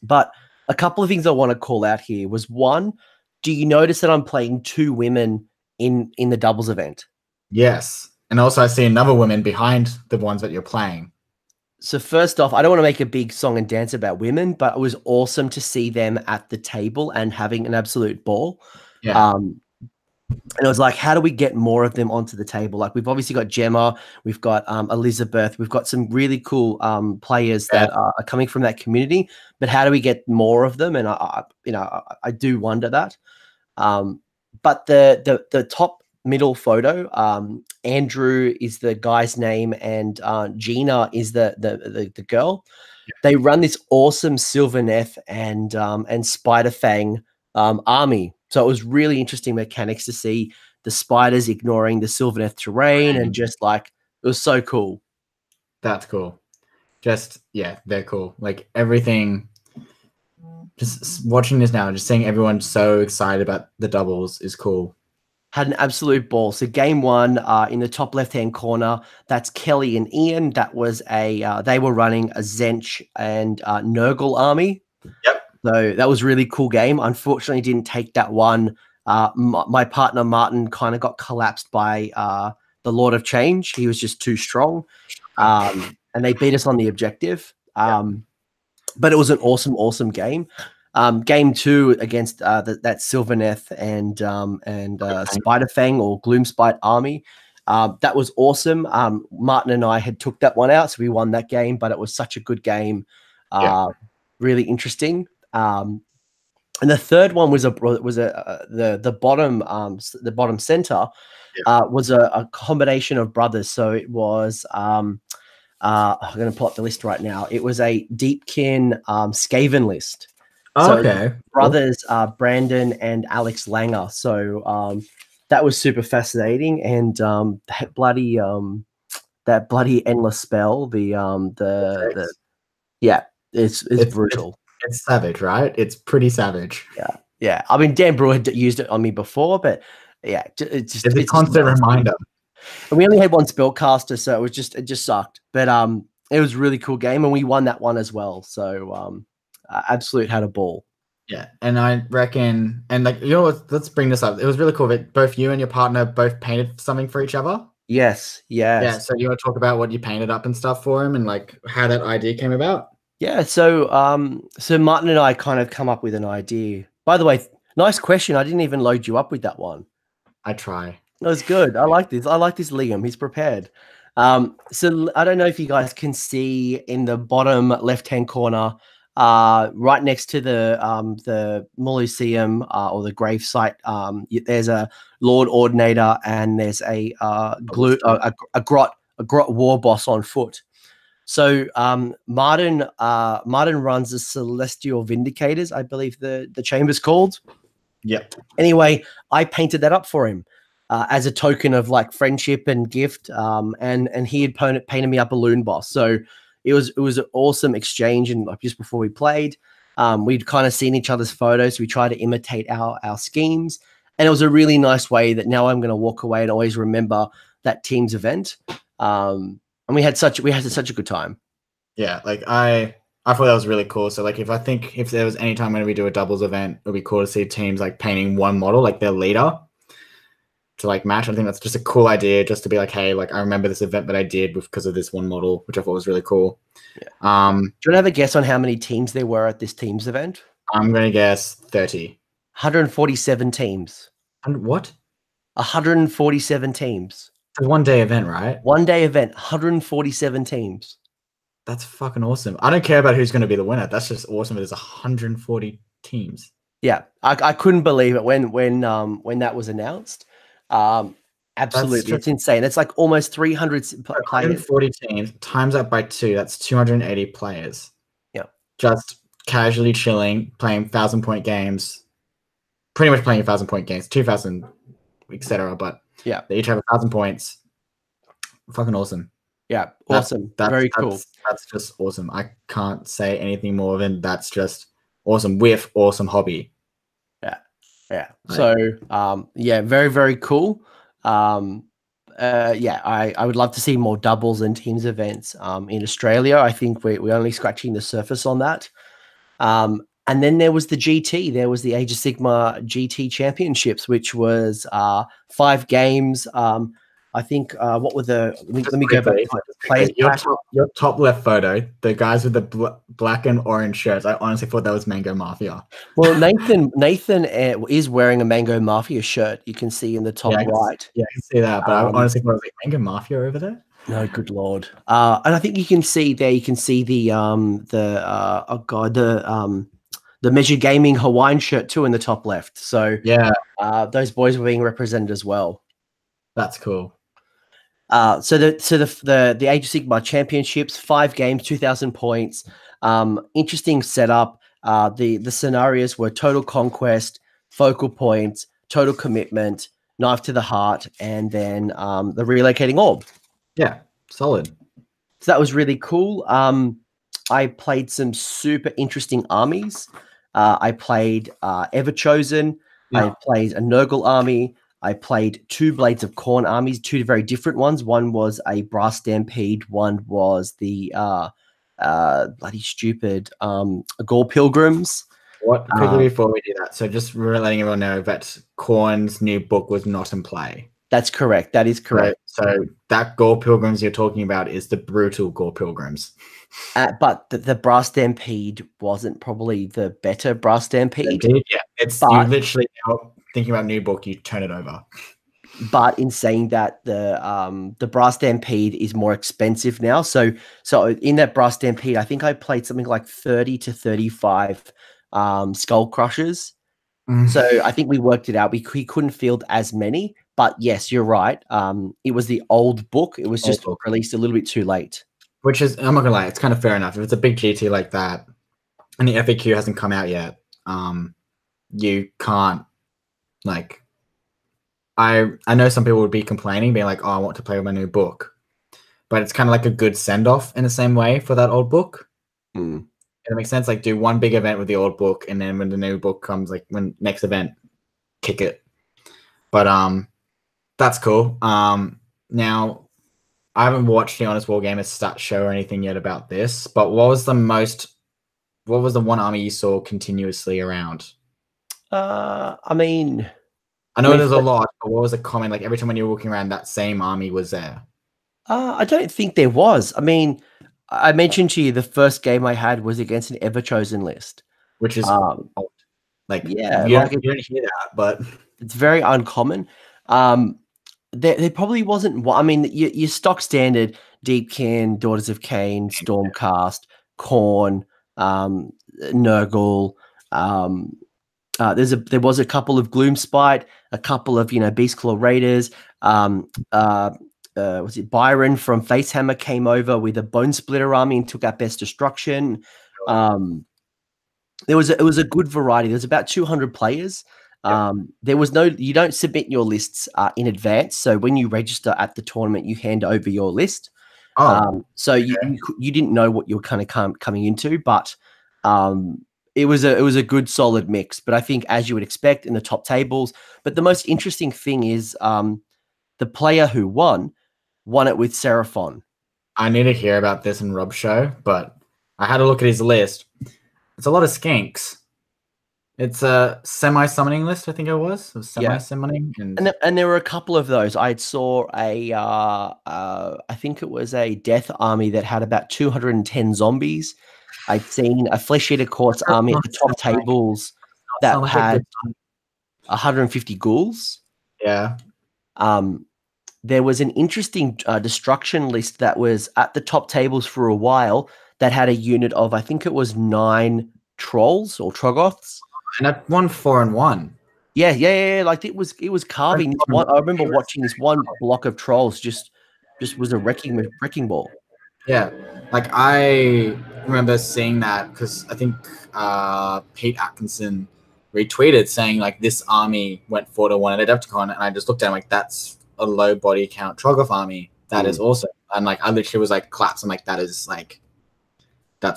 [SPEAKER 1] But a couple of things I want to call out here was, one, do you notice that I'm playing 2 women in the doubles event?
[SPEAKER 2] Yes. And also I see another woman behind the ones that you're playing.
[SPEAKER 1] So first off, I don't want to make a big song and dance about women, but it was awesome to see them at the table and having an absolute ball.
[SPEAKER 2] Yeah.
[SPEAKER 1] And it was like, how do we get more of them onto the table? Like, we've obviously got Gemma, we've got Elizabeth, we've got some really cool players that are coming from that community, but how do we get more of them? And I do wonder that. But the top middle photo, Andrew is the guy's name, and Gina is the girl. Yeah. They run this awesome Sylvaneth and Spiderfang army. So it was really interesting mechanics to see the spiders ignoring the Sylvaneth terrain, and just like, it was so cool.
[SPEAKER 2] That's cool. Just, yeah, they're cool. Like, everything, just watching this now, just seeing everyone so excited about the doubles is cool.
[SPEAKER 1] Had an absolute ball. So game 1, in the top left-hand corner, that's Kelly and Ian. That was they were running a Zench and Nurgle army.
[SPEAKER 2] Yep.
[SPEAKER 1] So that was a really cool game. Unfortunately, didn't take that one. My partner Martin kind of got collapsed by the Lord of Change. He was just too strong, and they beat us on the objective. But it was an awesome game. Game 2 against that Sylvaneth and Spiderfang or Gloomspite army. That was awesome. Martin and I had took that one out, so we won that game. But it was such a good game. Really interesting. And the third one was the bottom center was a combination of brothers. So it was I'm going to pull up the list right now. It was a Deepkin Skaven list. So
[SPEAKER 2] okay.
[SPEAKER 1] Brothers Brandon and Alex Langer. So that was super fascinating, and that bloody endless spell. It's brutal.
[SPEAKER 2] It's savage, right? It's pretty savage.
[SPEAKER 1] Yeah. I mean, Dan Brewer had used it on me before, but yeah, it's
[SPEAKER 2] a constant reminder.
[SPEAKER 1] And we only had one spellcaster, so it just sucked. But it was a really cool game, and we won that one as well. So absolute had a ball.
[SPEAKER 2] Yeah, and I reckon, and like, let's bring this up. It was really cool that both you and your partner both painted something for each other.
[SPEAKER 1] Yes.
[SPEAKER 2] Yeah. So you want to talk about what you painted up and stuff for him, and like how that idea came about?
[SPEAKER 1] Yeah, so Martin and I kind of come up with an idea. By the way, nice question. I didn't even load you up with that one.
[SPEAKER 2] I try.
[SPEAKER 1] That was good. I like this. Liam. He's prepared. So I don't know if you guys can see in the bottom left-hand corner, right next to the Mausoleum or the grave site. There's a Lord Ordinator and there's a grot war boss on foot. So Martin runs the Celestial Vindicators, I believe the chamber's called.
[SPEAKER 2] Yep.
[SPEAKER 1] Anyway, I painted that up for him as a token of like friendship and gift. And he had painted me up a loon boss. So it was an awesome exchange. And like just before we played, we'd kind of seen each other's photos. So we tried to imitate our schemes, and it was a really nice way that now I'm going to walk away and always remember that team's event. And we had such a good time.
[SPEAKER 2] Yeah, like I thought that was really cool. So like if there was any time when we do a doubles event, it would be cool to see teams like painting one model, like their leader, to like match. I think that's just a cool idea, just to be like, hey, like I remember this event that I did because of this one model, which I thought was really cool.
[SPEAKER 1] Yeah. Do you want to have a guess on how many teams there were at this team's event?
[SPEAKER 2] I'm gonna guess 30.
[SPEAKER 1] 147 teams.
[SPEAKER 2] And what?
[SPEAKER 1] 147 teams.
[SPEAKER 2] It's a 1 day event, right?
[SPEAKER 1] 1 day event, 147 teams.
[SPEAKER 2] That's fucking awesome. I don't care about who's going to be the winner. That's just awesome. There's 140 teams.
[SPEAKER 1] Yeah, I couldn't believe it when that was announced. Absolutely, it's insane. It's like almost 300 players.
[SPEAKER 2] 140 teams times that by 2. That's 280 players.
[SPEAKER 1] Yeah,
[SPEAKER 2] just casually chilling, playing 1,000-point games. Pretty much playing 1,000-point games, 2,000, etc. But
[SPEAKER 1] yeah,
[SPEAKER 2] they each have 1,000 points. Fucking awesome.
[SPEAKER 1] Yeah, awesome. Very cool.
[SPEAKER 2] That's just awesome. I can't say anything more than that's just awesome with awesome hobby.
[SPEAKER 1] Yeah. Yeah. So, yeah, very, very cool. Yeah, I would love to see more doubles and teams events in Australia. I think we're only scratching the surface on that. And then there was the GT. There was the Age of Sigmar GT Championships, which was 5 games. I think what were the? Let me go back.
[SPEAKER 2] Your top left photo, the guys with the black and orange shirts. I honestly thought that was Mango Mafia.
[SPEAKER 1] Well, Nathan is wearing a Mango Mafia shirt. You can see in the top right.
[SPEAKER 2] Yeah, I can see that. But I honestly thought it was like Mango Mafia over there.
[SPEAKER 1] No, good lord. And I think you can see there. You can see the Measure Gaming Hawaiian shirt too in the top left. So
[SPEAKER 2] yeah,
[SPEAKER 1] those boys were being represented as well.
[SPEAKER 2] That's cool.
[SPEAKER 1] So the Age of Sigmar Championships, 5 games, 2,000 points. Interesting setup. The scenarios were total conquest, focal points, total commitment, knife to the heart, and then the relocating orb.
[SPEAKER 2] Yeah, solid.
[SPEAKER 1] So that was really cool. I played some super interesting armies. I played Everchosen. Yeah. I played a Nurgle army. I played 2 Blades of Corn armies, 2 very different ones. One was a Brass Stampede. One was the bloody stupid Gaul Pilgrims.
[SPEAKER 2] What? Quickly before we do that, so just letting everyone know that Corn's new book was not in play.
[SPEAKER 1] That's correct. That is correct.
[SPEAKER 2] So that Gaul Pilgrims you're talking about is the brutal Gaul Pilgrims.
[SPEAKER 1] But the Brass Stampede wasn't probably the better Brass Stampede.
[SPEAKER 2] Yeah, it's you literally thinking about new book, you turn it over.
[SPEAKER 1] But in saying that, the Brass Stampede is more expensive now. So in that Brass Stampede, I think I played something like 30 to 35 Skull Crushers. So I think we worked it out. We couldn't field as many. But yes, you're right. It was the old book. It was just released a little bit too late. Which is,
[SPEAKER 2] I'm not gonna lie, it's kind of fair enough. If it's a big GT like that, and the FAQ hasn't come out yet, you can't. Like, I know some people would be complaining, being like, "Oh, I want to play with my new book," but it's kind of like a good send off in the same way for that old book. It makes sense. Like, do one big event with the old book, and then when the new book comes, like when next event, kick it. But that's cool. Now, I haven't watched the Honest Wargamers stat show or anything yet about this, but what was the one army you saw continuously around?
[SPEAKER 1] I mean,
[SPEAKER 2] I know there's a lot, but what was the comment? Like every time when you were walking around, that same army was there.
[SPEAKER 1] I don't think there was. I mean, I mentioned to you the first game I had was against an Everchosen list,
[SPEAKER 2] which is like you don't hear that, but
[SPEAKER 1] it's very uncommon. There probably wasn't. I mean, your stock standard Deepkin, Daughters of Cain, Stormcast, Khorne, Nurgle. There was a couple of Gloomspite, a couple of Beastclaw Raiders. Was it Byron from Facehammer came over with a Bone Splitter army and took out Best Destruction. It was a good variety. There's about 200 players. There was you don't submit your lists in advance. So when you register at the tournament, you hand over your list. So you didn't know what you were kind of coming into, but it was a good solid mix. But I think, as you would expect, in the top tables. But the most interesting thing is the player who won it with Seraphon.
[SPEAKER 2] I need to hear about this in Rob's show, but I had a look at his list. It's a lot of skanks. It's a semi-summoning list, I think it was. It was semi-summoning.
[SPEAKER 1] And there were a couple of those. I saw I think it was a death army that had about 210 zombies. I'd seen a Flesh Eater Courts army at the top tables that had 150 ghouls.
[SPEAKER 2] Yeah.
[SPEAKER 1] There was an interesting destruction list that was at the top tables for a while that had a unit of, I think it was 9 trolls or Troggoths.
[SPEAKER 2] And that won 4-1.
[SPEAKER 1] Yeah. Like it was carving. I remember watching this one block of trolls just was a wrecking ball.
[SPEAKER 2] Yeah, like I remember seeing that because I think Pete Atkinson retweeted saying like this army went 4-1 at Adepticon, and I just looked at him like that's a low body count Troggoth army. That is awesome. And like I literally was like claps. I'm like that's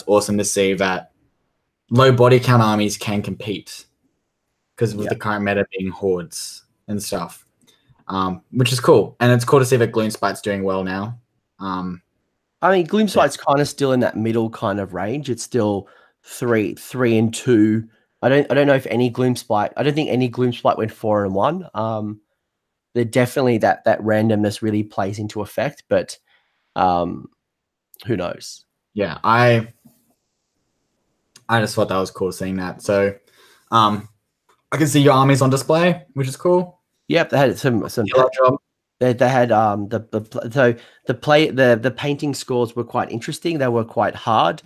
[SPEAKER 2] awesome to see that low body count armies can compete because with the current meta being hordes and stuff, which is cool. And it's cool to see that Gloomspite's doing well now.
[SPEAKER 1] I mean, Gloomspite's kind of still in that middle kind of range. It's still 3 and 2. I don't know if any Gloomspite. I don't think any Gloomspite went 4-1. They're definitely that randomness really plays into effect, but who knows?
[SPEAKER 2] Yeah, I just thought that was cool seeing that. So, I can see your armies on display, which is cool.
[SPEAKER 1] Yep, they had some. They had the painting scores were quite interesting. They were quite hard,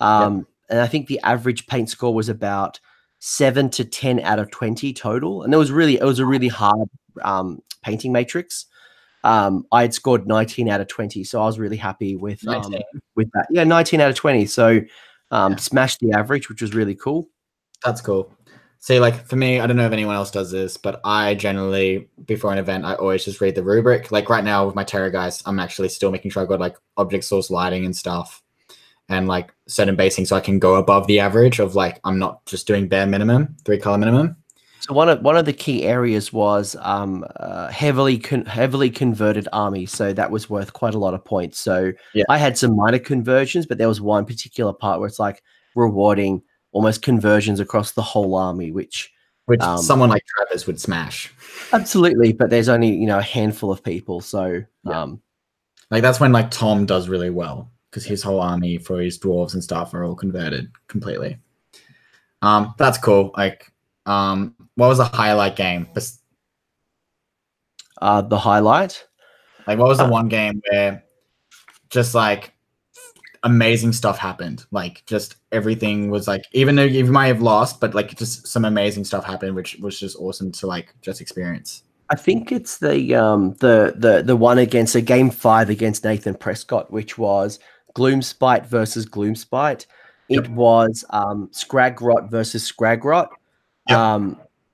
[SPEAKER 1] and I think the average paint score was about 7 to 10 out of 20 total. And it was a really hard painting matrix. I had scored 19 out of 20, so I was really happy with that. Yeah, 19 out of 20. So smashed the average, which was really cool.
[SPEAKER 2] That's cool. See, like for me, I don't know if anyone else does this, but I generally, before an event, I always just read the rubric. Like right now with my Terra guys, I'm actually still making sure I got like object source lighting and stuff and like certain basing so I can go above the average of like, I'm not just doing bare minimum, 3-color minimum.
[SPEAKER 1] So one of the key areas was heavily converted army. So that was worth quite a lot of points. So I had some minor conversions, but there was one particular part where it's like rewarding almost conversions across the whole army, which
[SPEAKER 2] someone like Travis would smash.
[SPEAKER 1] Absolutely, but there's only a handful of people, so
[SPEAKER 2] like that's when like Tom does really well because his whole army for his dwarves and stuff are all converted completely. That's cool. Like, what was the highlight game?
[SPEAKER 1] The highlight,
[SPEAKER 2] like, what was the one game where just like amazing stuff happened, like just everything was like, even though you might have lost, but like just some amazing stuff happened, which was just awesome to like just experience.
[SPEAKER 1] I think it's the one against game 5 against Nathan Prescott, which was Gloomspite versus Gloomspite. It was Scragrot versus Scragrot.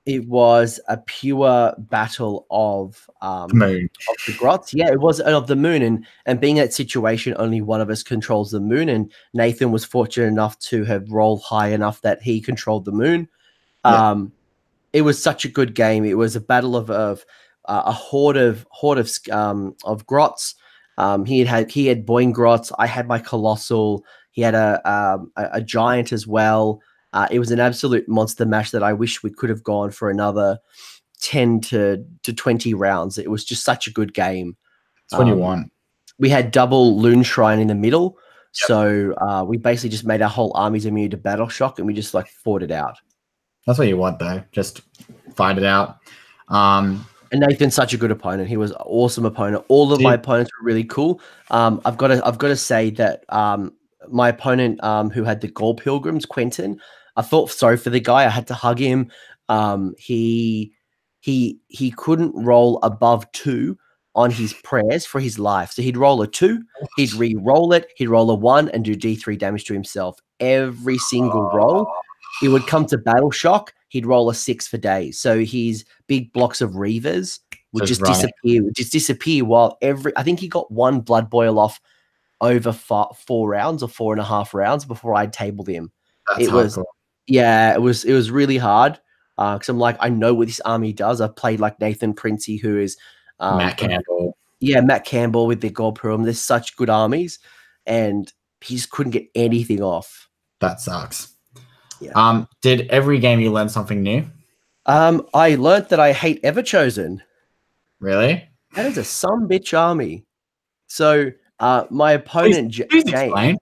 [SPEAKER 1] It was a pure battle of
[SPEAKER 2] the moon.
[SPEAKER 1] Of the grots. Yeah, it was of the moon. And being in that situation, only one of us controls the moon. And Nathan was fortunate enough to have rolled high enough that he controlled the moon. It was such a good game. It was a battle of a horde of grots. He had Boing grots. I had my colossal. He had a giant as well. It was an absolute monster mash that I wish we could have gone for another 10 to 20 rounds. It was just such a good game.
[SPEAKER 2] That's what you want.
[SPEAKER 1] We had double Loon Shrine in the middle. So we basically just made our whole armies immune to battle shock and we just like fought it out.
[SPEAKER 2] That's what you want though. Just fight it out.
[SPEAKER 1] And Nathan's such a good opponent. He was an awesome opponent. All of my opponents were really cool. I've got to say that my opponent, who had the Gore Pilgrims, Quentin, I felt sorry for the guy. I had to hug him. He couldn't roll above 2 on his prayers for his life. So he'd roll a 2, he'd re-roll it, he'd roll a 1 and do D3 damage to himself. Every single roll, it would come to battle shock, he'd roll a 6 for days. So his big blocks of Reavers would just disappear, while I think he got 1 Blood Boil off over 4 rounds or 4.5 rounds before I tabled him. It was really hard. Because I'm like, I know what this army does. I've played like Nathan Princey, who is
[SPEAKER 2] Matt Campbell.
[SPEAKER 1] Yeah, Matt Campbell with the Gold Pearl. There's such good armies, and he just couldn't get anything off.
[SPEAKER 2] That sucks.
[SPEAKER 1] Yeah.
[SPEAKER 2] Did every game you learn something new?
[SPEAKER 1] I learned that I hate Everchosen.
[SPEAKER 2] Really?
[SPEAKER 1] That is a some bitch army. So my opponent
[SPEAKER 2] Please explain.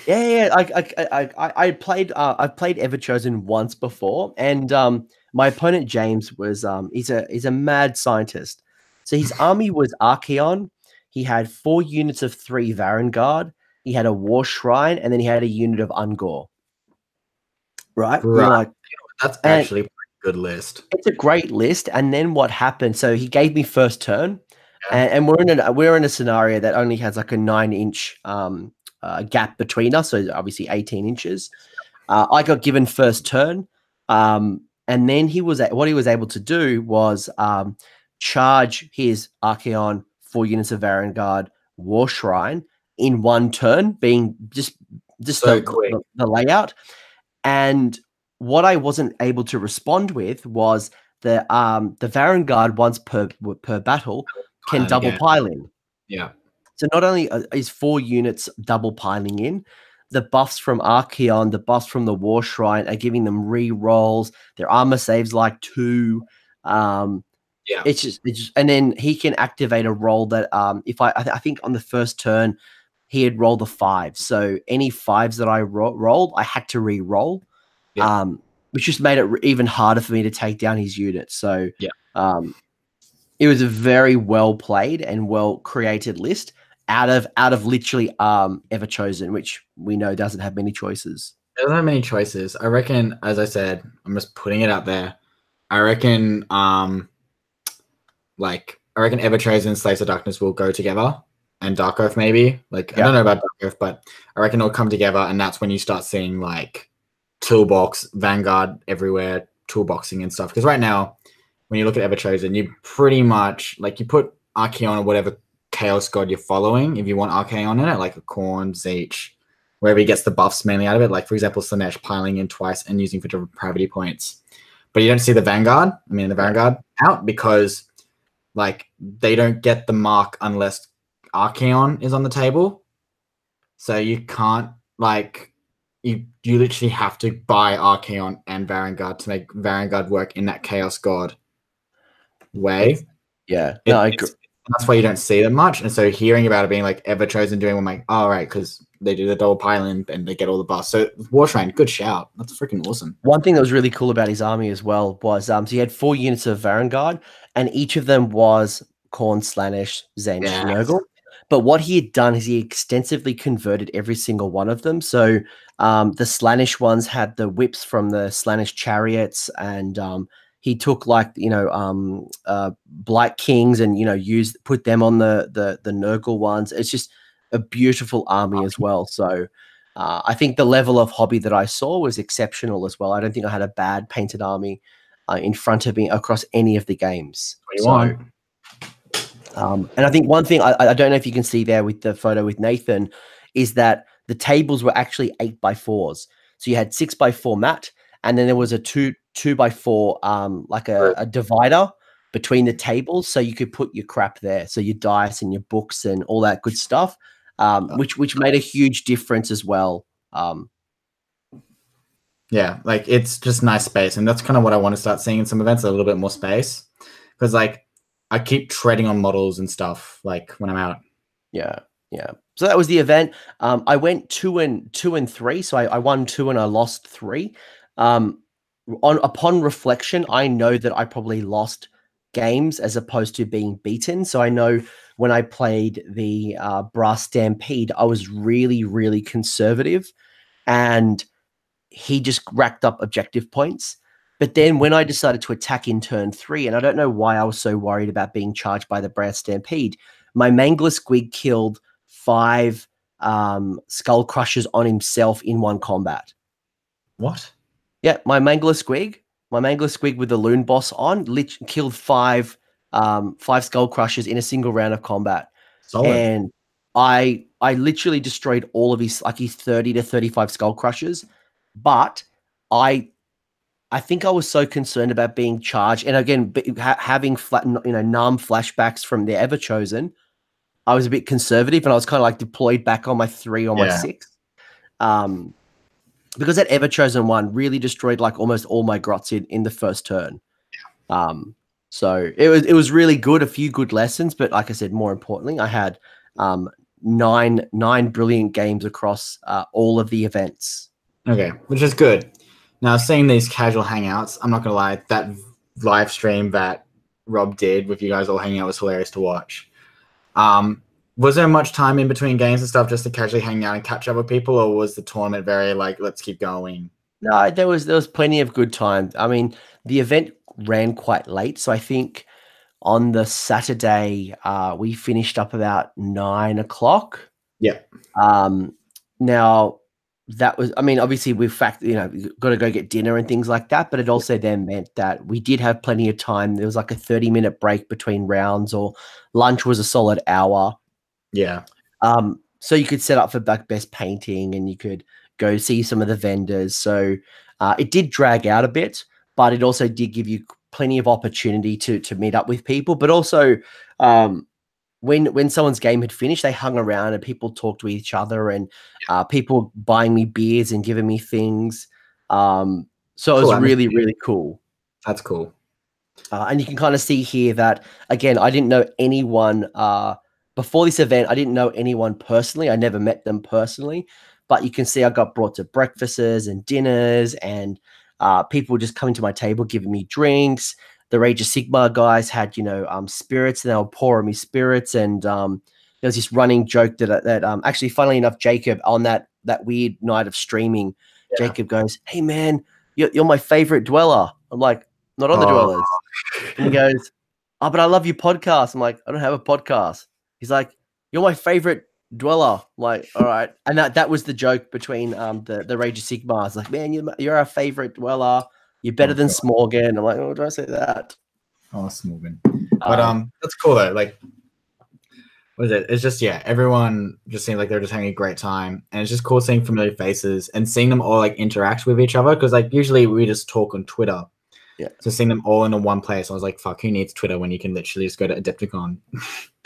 [SPEAKER 1] I've played Everchosen once before, and my opponent James was he's a mad scientist. So his army was Archeon. He had 4 units of 3 Varangard. He had a War Shrine, and then he had a unit of Ungor. Right? Like,
[SPEAKER 2] that's actually a pretty good list.
[SPEAKER 1] It's a great list. And then what happened? So he gave me first turn, and we're in a scenario that only has like a 9-inch gap between us, so obviously 18 inches. I got given first turn, and then what he was able to do was charge his Archeon 4 units of Varangard War Shrine in 1 turn, being just
[SPEAKER 2] so
[SPEAKER 1] the layout. And what I wasn't able to respond with was the Varangard once per battle can double pile in.
[SPEAKER 2] Yeah.
[SPEAKER 1] So not only is 4 units double piling in, the buffs from Archeon, the buffs from the War Shrine are giving them re-rolls. Their armor saves like 2. It's just, and then he can activate a roll that if I think on the first turn he had rolled a 5. So any 5s that I rolled, I had to re-roll, which just made it even harder for me to take down his units. So it was a very well played and well created list out of literally Everchosen, which we know doesn't have many choices.
[SPEAKER 2] It doesn't have many choices. I reckon, as I said, I'm just putting it out there. I reckon Everchosen and Slaves of Darkness will go together, and Dark Oath maybe. I don't know about Dark Oath, but I reckon it'll come together, and that's when you start seeing like toolbox, Vanguard everywhere, toolboxing and stuff. Because right now, when you look at Everchosen, you pretty much you put Archeon or whatever Chaos God you're following. If you want Archeon in it, like a Khorne, Zeech, wherever he gets the buffs mainly out of it. Like for example, Slanesh piling in twice and using for depravity points. But you don't see the Vanguard. The Vanguard out because they don't get the mark unless Archeon is on the table. So you can't you literally have to buy Archeon and Varangard to make Varangard work in that Chaos God way. That's why you don't see them much. And so hearing about it being like Everchosen doing one, like, oh, right, because they do the double piling and they get all the buffs. So War Shrine, good shout. That's freaking awesome.
[SPEAKER 1] One thing that was really cool about his army as well was so he had 4 units of Varangard, and each of them was Khorne, Slanesh, Tzaentch, Nurgle. But what he had done is he extensively converted every single one of them. So the Slanesh ones had the whips from the Slanesh chariots, and he took Blight Kings and put them on the Nurgle ones. It's just a beautiful army as well. So I think the level of hobby that I saw was exceptional as well. I don't think I had a bad painted army in front of me across any of the games. And I think one thing I don't know if you can see there with the photo with Nathan is that the tables were actually 8x4s. So you had 6x4 mat, and then there was a 2x4 like a divider between the tables, so you could put your crap there, so your dice and your books and all that good stuff, which made a huge difference as well.
[SPEAKER 2] It's just nice space, and that's kind of what I want to start seeing in some events, a little bit more space, because I keep treading on models and stuff when I'm out.
[SPEAKER 1] Yeah. So that was the event. I went 2 and 3, so I won 2 and I lost 3. Upon reflection, I know that I probably lost games as opposed to being beaten. So I know when I played the Brass Stampede, I was really, really conservative, and he just racked up objective points. But then when I decided to attack in turn 3, and I don't know why I was so worried about being charged by the Brass Stampede, my Mangler Squig killed 5 Skull Crushers on himself in one combat.
[SPEAKER 2] What?
[SPEAKER 1] Yeah, my Mangler Squig with the Loon Boss on, killed 5 Skull Crushers in a single round of combat.
[SPEAKER 2] Solid.
[SPEAKER 1] And I literally destroyed all of his 30 to 35 Skull Crushers. But I think I was so concerned about being charged, and again having numb flashbacks from the Everchosen, I was a bit conservative, and I was kind of like deployed back on my 3 or my 6, because that Everchosen one really destroyed like almost all my grots in the first turn. So it was really good, a few good lessons, but like I said, more importantly, I had 9 brilliant games across all of the events.
[SPEAKER 2] Okay, which is good. Now, seeing these casual hangouts, I'm not going to lie, that live stream that Rob did with you guys all hanging out was hilarious to watch. Was there much time in between games and stuff just to casually hang out and catch up with people, or was the tournament very like, let's keep going?
[SPEAKER 1] No, there was plenty of good time. I mean, the event ran quite late, so I think on the Saturday we finished up about 9 o'clock.
[SPEAKER 2] Yeah.
[SPEAKER 1] Now that was, I mean, obviously we've got to go get dinner and things like that, but it also then meant that we did have plenty of time. There was like a 30-minute break between rounds, or lunch was a solid hour.
[SPEAKER 2] Yeah.
[SPEAKER 1] So you could set up for like best painting, and you could go see some of the vendors. So it did drag out a bit, but it also did give you plenty of opportunity to meet up with people. But also, when someone's game had finished, they hung around and people talked to each other, and people buying me beers and giving me things. So it was really, really cool.
[SPEAKER 2] That's cool.
[SPEAKER 1] And you can kind of see here that, again, I didn't know anyone before this event. I didn't know anyone personally. I never met them personally, but you can see I got brought to breakfasts and dinners, and people just coming to my table, giving me drinks. The Rage of Sigmar guys had, spirits, and they were pouring me spirits. And there was this running joke that actually, funnily enough, Jacob, on that weird night of streaming, Jacob goes, "Hey man, you're my favorite dweller." I'm like, "Not on the dwellers." And he goes, "Oh, but I love your podcast." I'm like, "I don't have a podcast." He's like, "You're my favorite dweller." I'm like, all right. And that was the joke between the Rage of Sigmar. It's like, "Man, you're our favorite dweller. You're better than Smorgan." I'm like, "Oh, do I say that?"
[SPEAKER 2] Oh, Smorgan. But that's cool though. Like, what is it? It's just, everyone just seems like they're just having a great time, and it's just cool seeing familiar faces and seeing them all like interact with each other, because like usually we just talk on Twitter. Yeah. So seeing them all in one place, I was like, fuck, who needs Twitter when you can literally just go to Adepticon?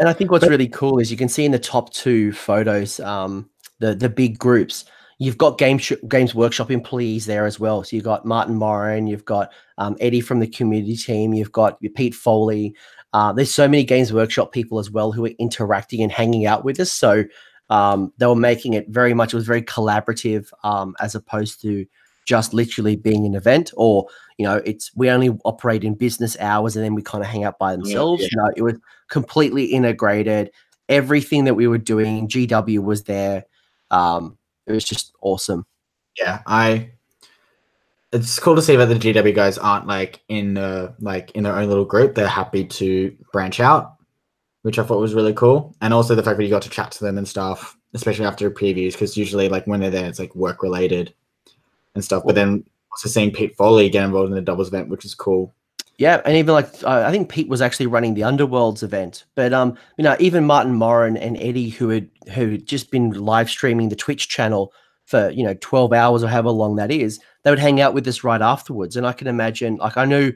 [SPEAKER 1] And I think what's really cool is you can see in the top 2 photos, the big groups. You've got Games Workshop employees there as well. So you've got Martin Moran, you've got Eddie from the community team, you've got Pete Foley. There's so many Games Workshop people as well who are interacting and hanging out with us. So they were making it very much, it was very collaborative, as opposed to just literally being an event, or we only operate in business hours and then we kind of hang out by themselves.
[SPEAKER 2] Yeah.
[SPEAKER 1] No, it was completely integrated. Everything that we were doing, GW was there. It was just awesome.
[SPEAKER 2] Yeah, it's cool to see that the GW guys aren't like in their own little group. They're happy to branch out, which I thought was really cool. And also the fact that you got to chat to them and stuff, especially after previews, because usually like when they're there, it's like work related and stuff. But then also seeing Pete Foley get involved in the doubles event, which is cool.
[SPEAKER 1] Yeah, and even like I think Pete was actually running the Underworlds event, but even Martin Moran and Eddie, who had just been live streaming the Twitch channel for 12 hours or however long that is, they would hang out with us right afterwards. And I can imagine, like, I knew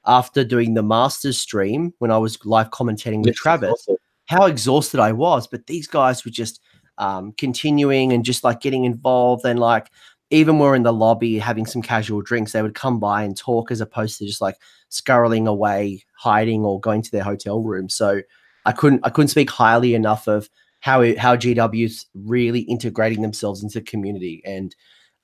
[SPEAKER 1] after doing the Masters stream when I was live commentating with Travis, how exhausted I was, but these guys were just continuing and just like getting involved, and like even when we're in the lobby having some casual drinks, they would come by and talk as opposed to just like scurrying away, hiding, or going to their hotel room. So I couldn't speak highly enough of how GW's really integrating themselves into the community. And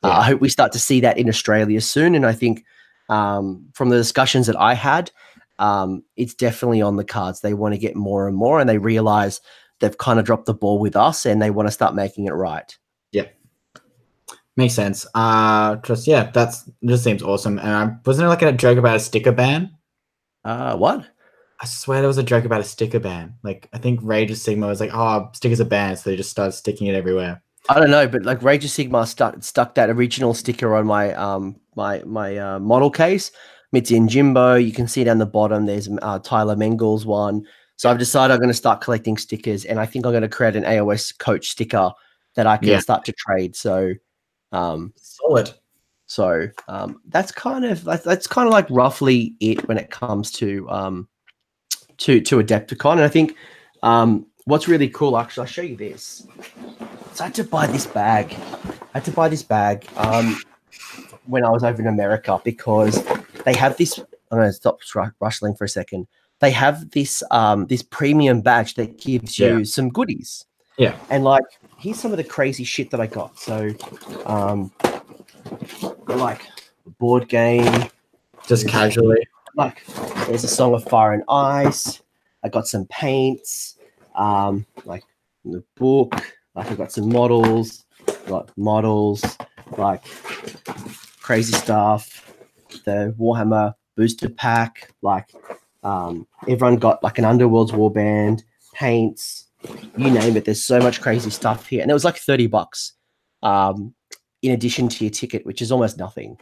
[SPEAKER 1] I hope we start to see that in Australia soon. And I think from the discussions that I had, it's definitely on the cards. They want to get more and more, and they realize they've kind of dropped the ball with us, and they want to start making it right.
[SPEAKER 2] Yeah, makes sense. That just seems awesome. And wasn't there like a joke about a sticker ban?
[SPEAKER 1] What?
[SPEAKER 2] I swear there was a joke about a sticker ban. Like, I think Rage of Sigma was like, "Oh, stickers are banned," so they just started sticking it everywhere.
[SPEAKER 1] I don't know, but like Rage of Sigmar stuck that original sticker on my my model case. It's in Jimbo. You can see down the bottom. There's Tyler Mengel's one. So I've decided I'm going to start collecting stickers, and I think I'm going to create an AOS coach sticker that I can start to trade. So,
[SPEAKER 2] solid.
[SPEAKER 1] So that's kind of like roughly it when it comes to Adepticon. And I think what's really cool, actually, I'll show you this. So I had to buy this bag. When I was over in America because they have this. I'm going to stop rustling for a second. They have this this premium badge that gives you some goodies.
[SPEAKER 2] Yeah.
[SPEAKER 1] And like, here's some of the crazy shit that I got. So, like a board game,
[SPEAKER 2] just casually.
[SPEAKER 1] Like, there's a Song of Fire and Ice. I got some paints. Like the book. Like I got some models. Like crazy stuff. The Warhammer booster pack. Like everyone got like an Underworld's warband, paints, you name it. There's so much crazy stuff here, and it was like $30 in addition to your ticket, which is almost nothing.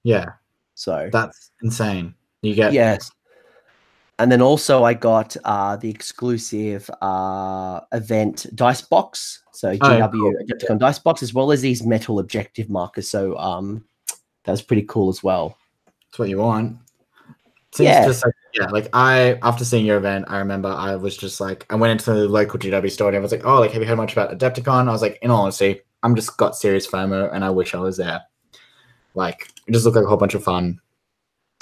[SPEAKER 2] Yeah,
[SPEAKER 1] so
[SPEAKER 2] that's insane. You get
[SPEAKER 1] and then also I got the exclusive event dice box. So GW Adepticon dice box, as well as these metal objective markers. So that was pretty cool as well.
[SPEAKER 2] That's what you want. Just like after seeing your event, I remember I was just like, I went into the local GW store and I was like, oh, like, have you heard much about Adepticon? I was like, in all honesty, I'm just got serious FOMO and I wish I was there. Like, it just looked like a whole bunch of fun.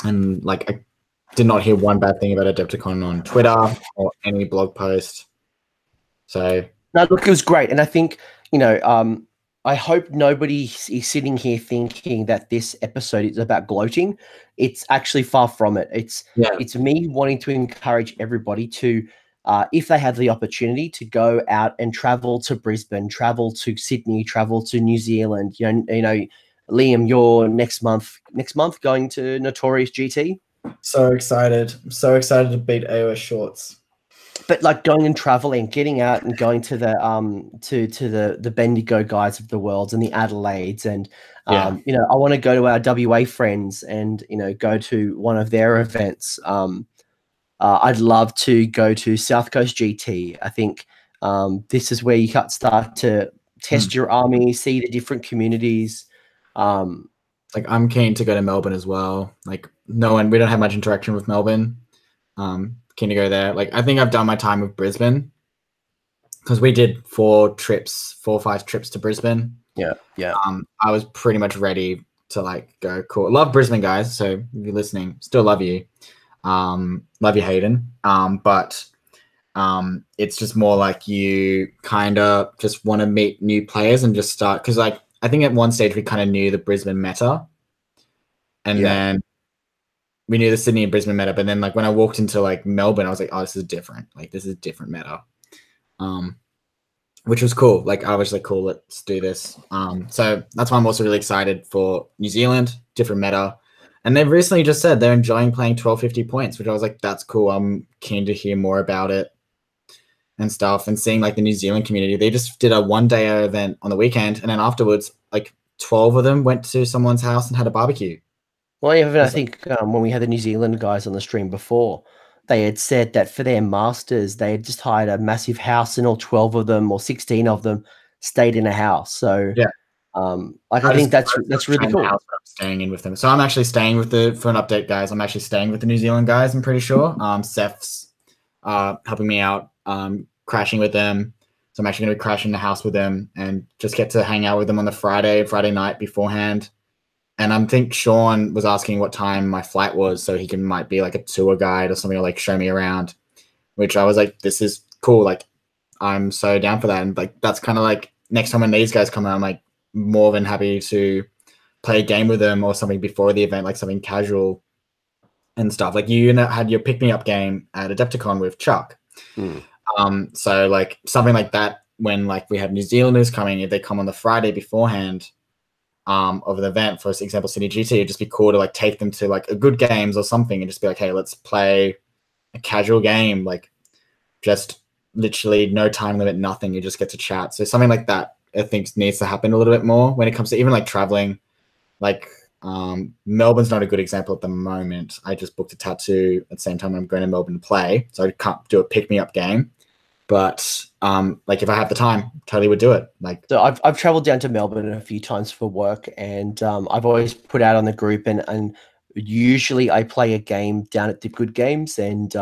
[SPEAKER 2] And like, I did not hear one bad thing about Adepticon on Twitter or any blog post. So
[SPEAKER 1] no, look, it was great. And I think, I hope nobody is sitting here thinking that this episode is about gloating. It's actually far from it. It's me wanting to encourage everybody to, if they have the opportunity, to go out and travel to Brisbane, travel to Sydney, travel to New Zealand. Liam, you're next month going to Notorious GT.
[SPEAKER 2] So excited! I'm so excited to beat AOS Shorts.
[SPEAKER 1] But like going and traveling, getting out and going to the the Bendigo guys of the world and the Adelaides, and I want to go to our WA friends and go to one of their events. I'd love to go to South Coast GT. I think this is where you start to test your army, see the different communities.
[SPEAKER 2] Like, I'm keen to go to Melbourne as well. Like, we don't have much interaction with Melbourne. Keen to go there. Like, I think I've done my time with Brisbane because we did 4 or 5 trips to Brisbane.
[SPEAKER 1] Yeah.
[SPEAKER 2] I was pretty much ready to like go. Cool. Love Brisbane, guys. So if you're listening, still love you. Love you, Hayden. But it's just more like you kind of just want to meet new players and just start, because like I think at one stage we kind of knew the Brisbane meta, and then we knew the Sydney and Brisbane meta, but then like when I walked into like Melbourne, I was like, oh, this is different. Like, this is a different meta, which was cool. Like, I was like, cool, let's do this. So that's why I'm also really excited for New Zealand, different meta. And they've recently just said they're enjoying playing 1250 points, which I was like, that's cool. I'm keen to hear more about it and stuff. And seeing like the New Zealand community, they just did a 1-day event on the weekend, and then afterwards, like 12 of them went to someone's house and had a barbecue.
[SPEAKER 1] Well, even I think when we had the New Zealand guys on the stream before, they had said that for their masters, they had just hired a massive house, and all 12 of them or 16 of them stayed in a house. So I think that's really cool.
[SPEAKER 2] I'm staying in with them. So I'm actually staying with for an update, guys. I'm actually staying with the New Zealand guys, I'm pretty sure. Seth's helping me out, crashing with them. So I'm actually going to be crashing the house with them and just get to hang out with them on the Friday night beforehand. And I think Sean was asking what time my flight was, so he might be like a tour guide or something, or like show me around, which I was like, this is cool. Like, I'm so down for that. And like, that's kind of like next time when these guys come out, I'm like more than happy to play a game with them or something before the event, like something casual. and stuff. Like you had your pick me up game at Adepticon with Chuck.
[SPEAKER 1] Mm.
[SPEAKER 2] So like something like that when like we have New Zealanders coming, if they come on the Friday beforehand of an event, for example, City GT, it'd just be cool to like take them to like a good games or something and just be like, hey, let's play a casual game, like just literally no time limit, nothing. You just get to chat. So something like that I think needs to happen a little bit more when it comes to even like traveling. Like Melbourne's not a good example at the moment. I just booked a tattoo at the same time I'm going to Melbourne to play, so I can't do a pick me up game. But like if I have the time, totally would do it. Like
[SPEAKER 1] so I've traveled down to Melbourne a few times for work, and I've always put out on the group, and usually I play a game down at the Good Games, and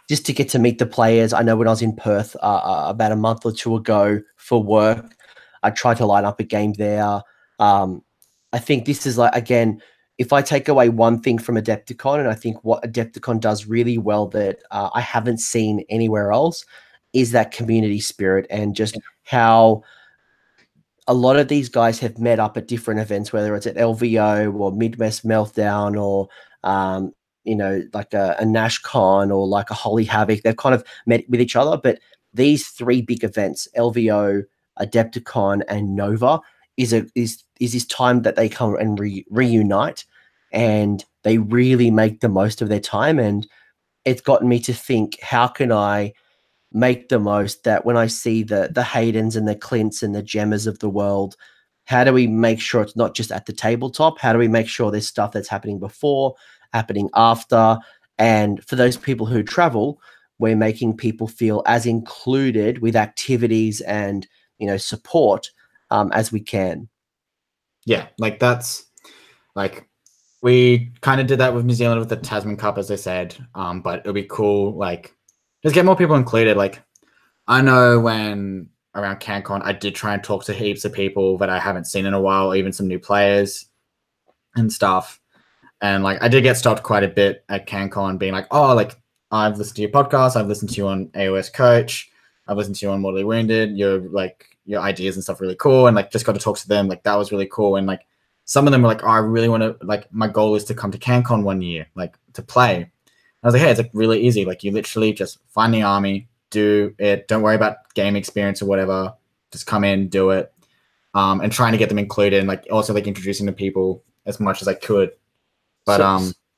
[SPEAKER 1] just to get to meet the players. I know when I was in Perth about a month or two ago for work, I tried to line up a game there. I think this is like, again, if I take away one thing from Adepticon, and I think what Adepticon does really well that I haven't seen anywhere else, is that community spirit, and just how a lot of these guys have met up at different events, whether it's at LVO or Midwest Meltdown or like a NashCon or like a Holy Havoc. They've kind of met with each other, but these three big events, LVO, Adepticon, and Nova, is this time that they come and reunite, and they really make the most of their time. And it's gotten me to think, how can I make the most that when I see the Haydens and the Clints and the Gemmers of the world, how do we make sure it's not just at the tabletop? How do we make sure there's stuff that's happening before, happening after? And for those people who travel, we're making people feel as included with activities and support as we can.
[SPEAKER 2] Yeah, like that's like we kind of did that with New Zealand with the Tasman Cup, as I said. But it'll be cool, like just get more people included. Like I know when around CanCon, I did try and talk to heaps of people that I haven't seen in a while, or even some new players and stuff. And like I did get stopped quite a bit at CanCon, being like, "Oh, like I've listened to your podcast, I've listened to you on AOS Coach, I've listened to you on Mortally Wounded. Your ideas and stuff really cool, and like just got to talk to them. Like that was really cool. And like some of them were like, "Oh, I really want to. Like my goal is to come to CanCon one year, like to play." And I was like, "Hey, it's like really easy. Like you literally just find the army, do it. Don't worry about game experience or whatever. Just come in, do it." And trying to get them included, and like also like introducing the people as much as I could. But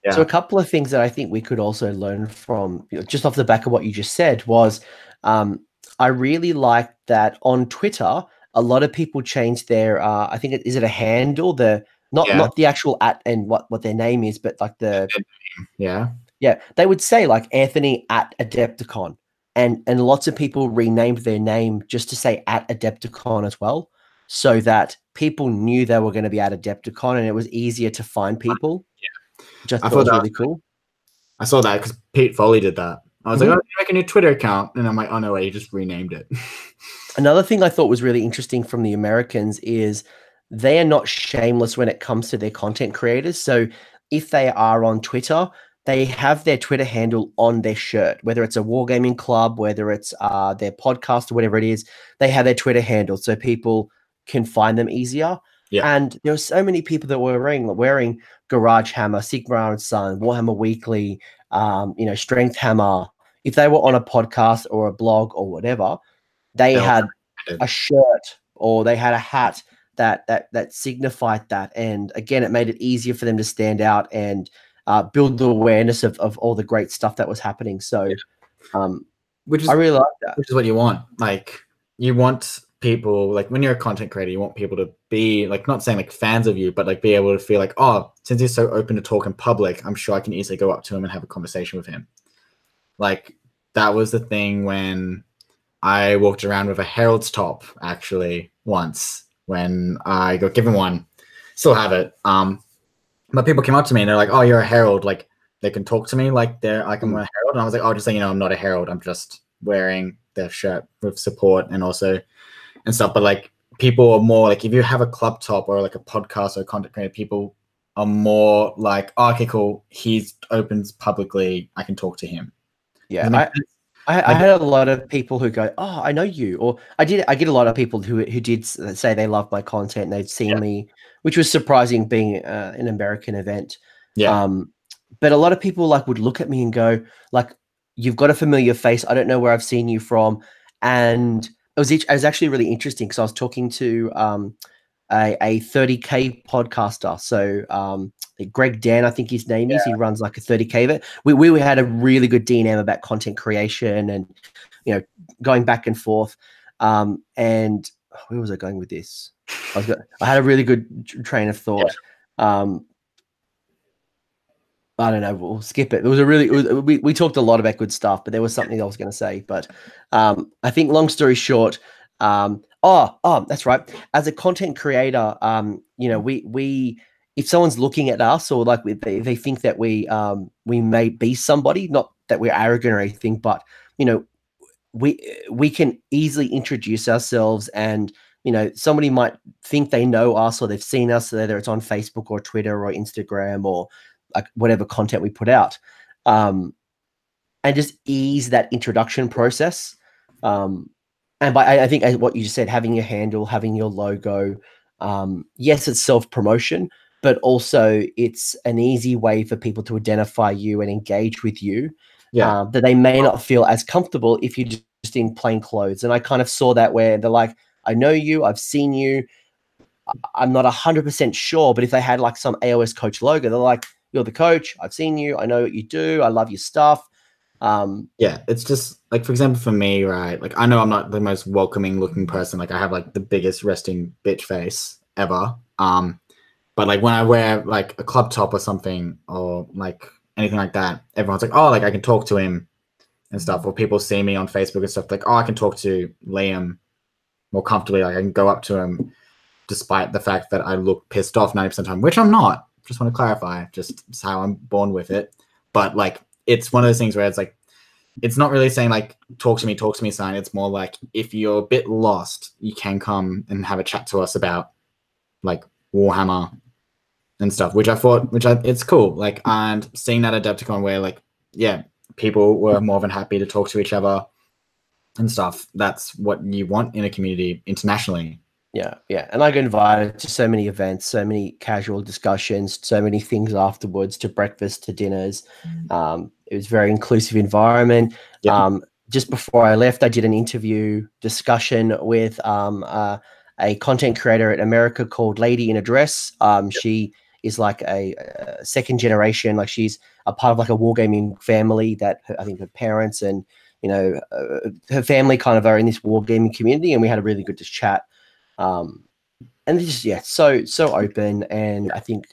[SPEAKER 2] yeah.
[SPEAKER 1] So a couple of things that I think we could also learn from, just off the back of what you just said, was I really like that on Twitter, a lot of people change their, I think is it a handle, not the actual at and what their name is, but like
[SPEAKER 2] yeah,
[SPEAKER 1] they would say like Anthony at Adepticon, and lots of people renamed their name just to say at Adepticon as well, so that people knew they were going to be at Adepticon, and it was easier to find people.
[SPEAKER 2] Yeah,
[SPEAKER 1] which I thought was really cool.
[SPEAKER 2] I saw that because Pete Foley did that. I was like, "Oh, you make a new Twitter account," and I'm like, "Oh no way, he just renamed it."
[SPEAKER 1] Another thing I thought was really interesting from the Americans is they are not shameless when it comes to their content creators. So if they are on Twitter, they have their Twitter handle on their shirt, whether it's a wargaming club, whether it's their podcast or whatever it is, they have their Twitter handle so people can find them easier.
[SPEAKER 2] Yeah.
[SPEAKER 1] And there were so many people that were wearing Garage Hammer, Sigmar and Son, Warhammer Weekly, Strength Hammer. If they were on a podcast or a blog or whatever, they had a shirt or they had a hat that signified that. And again, it made it easier for them to stand out and build the awareness of all the great stuff that was happening. So
[SPEAKER 2] which is,
[SPEAKER 1] I really like that.
[SPEAKER 2] Which is what you want. Like you want people, like when you're a content creator, you want people to be like, not saying like fans of you, but like be able to feel like, oh, since he's so open to talk in public, I'm sure I can easily go up to him and have a conversation with him. Like that was the thing when I walked around with a Herald's top actually once when I got given one. Still have it. But people came up to me and they're like, "Oh, you're a Herald." Like they can talk to me like they're like I'm a Herald. And I was like, "Oh, just so you know, I'm not a Herald. I'm just wearing their shirt with support and also and stuff." But like people are more like if you have a club top or like a podcast or a content creator, people are more like, "Oh, okay, cool. He opens publicly. I can talk to him."
[SPEAKER 1] Yeah. I had a lot of people who go, "Oh, I know you," or I get a lot of people who did say they love my content and they'd seen me, which was surprising being an American event.
[SPEAKER 2] Yeah.
[SPEAKER 1] but a lot of people like would look at me and go like, "You've got a familiar face. I don't know where I've seen you from." And it was actually really interesting because I was talking to a 30K podcaster. So Greg Dan, I think his name is. He runs like a 30K event. We had a really good D&M about content creation and going back and forth. And where was I going with this? I had a really good train of thought. I don't know. We'll skip it. We talked a lot about good stuff, but there was something I was going to say. But I think, long story short, that's right. As a content creator, we if someone's looking at us or like they think that we may be somebody, not that we're arrogant or anything, but we can easily introduce ourselves, and somebody might think they know us or they've seen us, whether it's on Facebook or Twitter or Instagram or like whatever content we put out, and just ease that introduction process. And I think what you just said, having your handle, having your logo, yes, it's self-promotion, but also it's an easy way for people to identify you and engage with you. That they may not feel as comfortable if you're just in plain clothes. And I kind of saw that where they're like, I know you, I've seen you, I'm not 100% sure, but if they had like some AOS coach logo, they're like, you're the coach, I've seen you, I know what you do, I love your stuff.
[SPEAKER 2] It's just like, for example, for me, right? Like, I know I'm not the most welcoming looking person. Like, I have like the biggest resting bitch face ever. But like when I wear like a club top or something or like anything like that, everyone's like, oh, like I can talk to him and stuff. Or people see me on Facebook and stuff like, oh, I can talk to Liam more comfortably. Like I can go up to him despite the fact that I look pissed off 90% of the time, which I'm not. Just want to clarify, just how I'm born with it. But like, it's one of those things where it's like, it's not really saying like, talk to me sign. It's more like, if you're a bit lost, you can come and have a chat to us about like Warhammer and stuff, it's cool. Like, and seeing that Adepticon where like, yeah, people were more than happy to talk to each other and stuff. That's what you want in a community internationally.
[SPEAKER 1] Yeah. And I got invited to so many events, so many casual discussions, so many things afterwards, to breakfast, to dinners. It was a very inclusive environment. Just before I left, I did an interview discussion with a content creator in America called Lady in a Dress. She is like a second generation, like she's a part of like a wargaming family that I think her parents and, her family kind of are in this wargaming community. And we had a really good chat. And just so open, and I think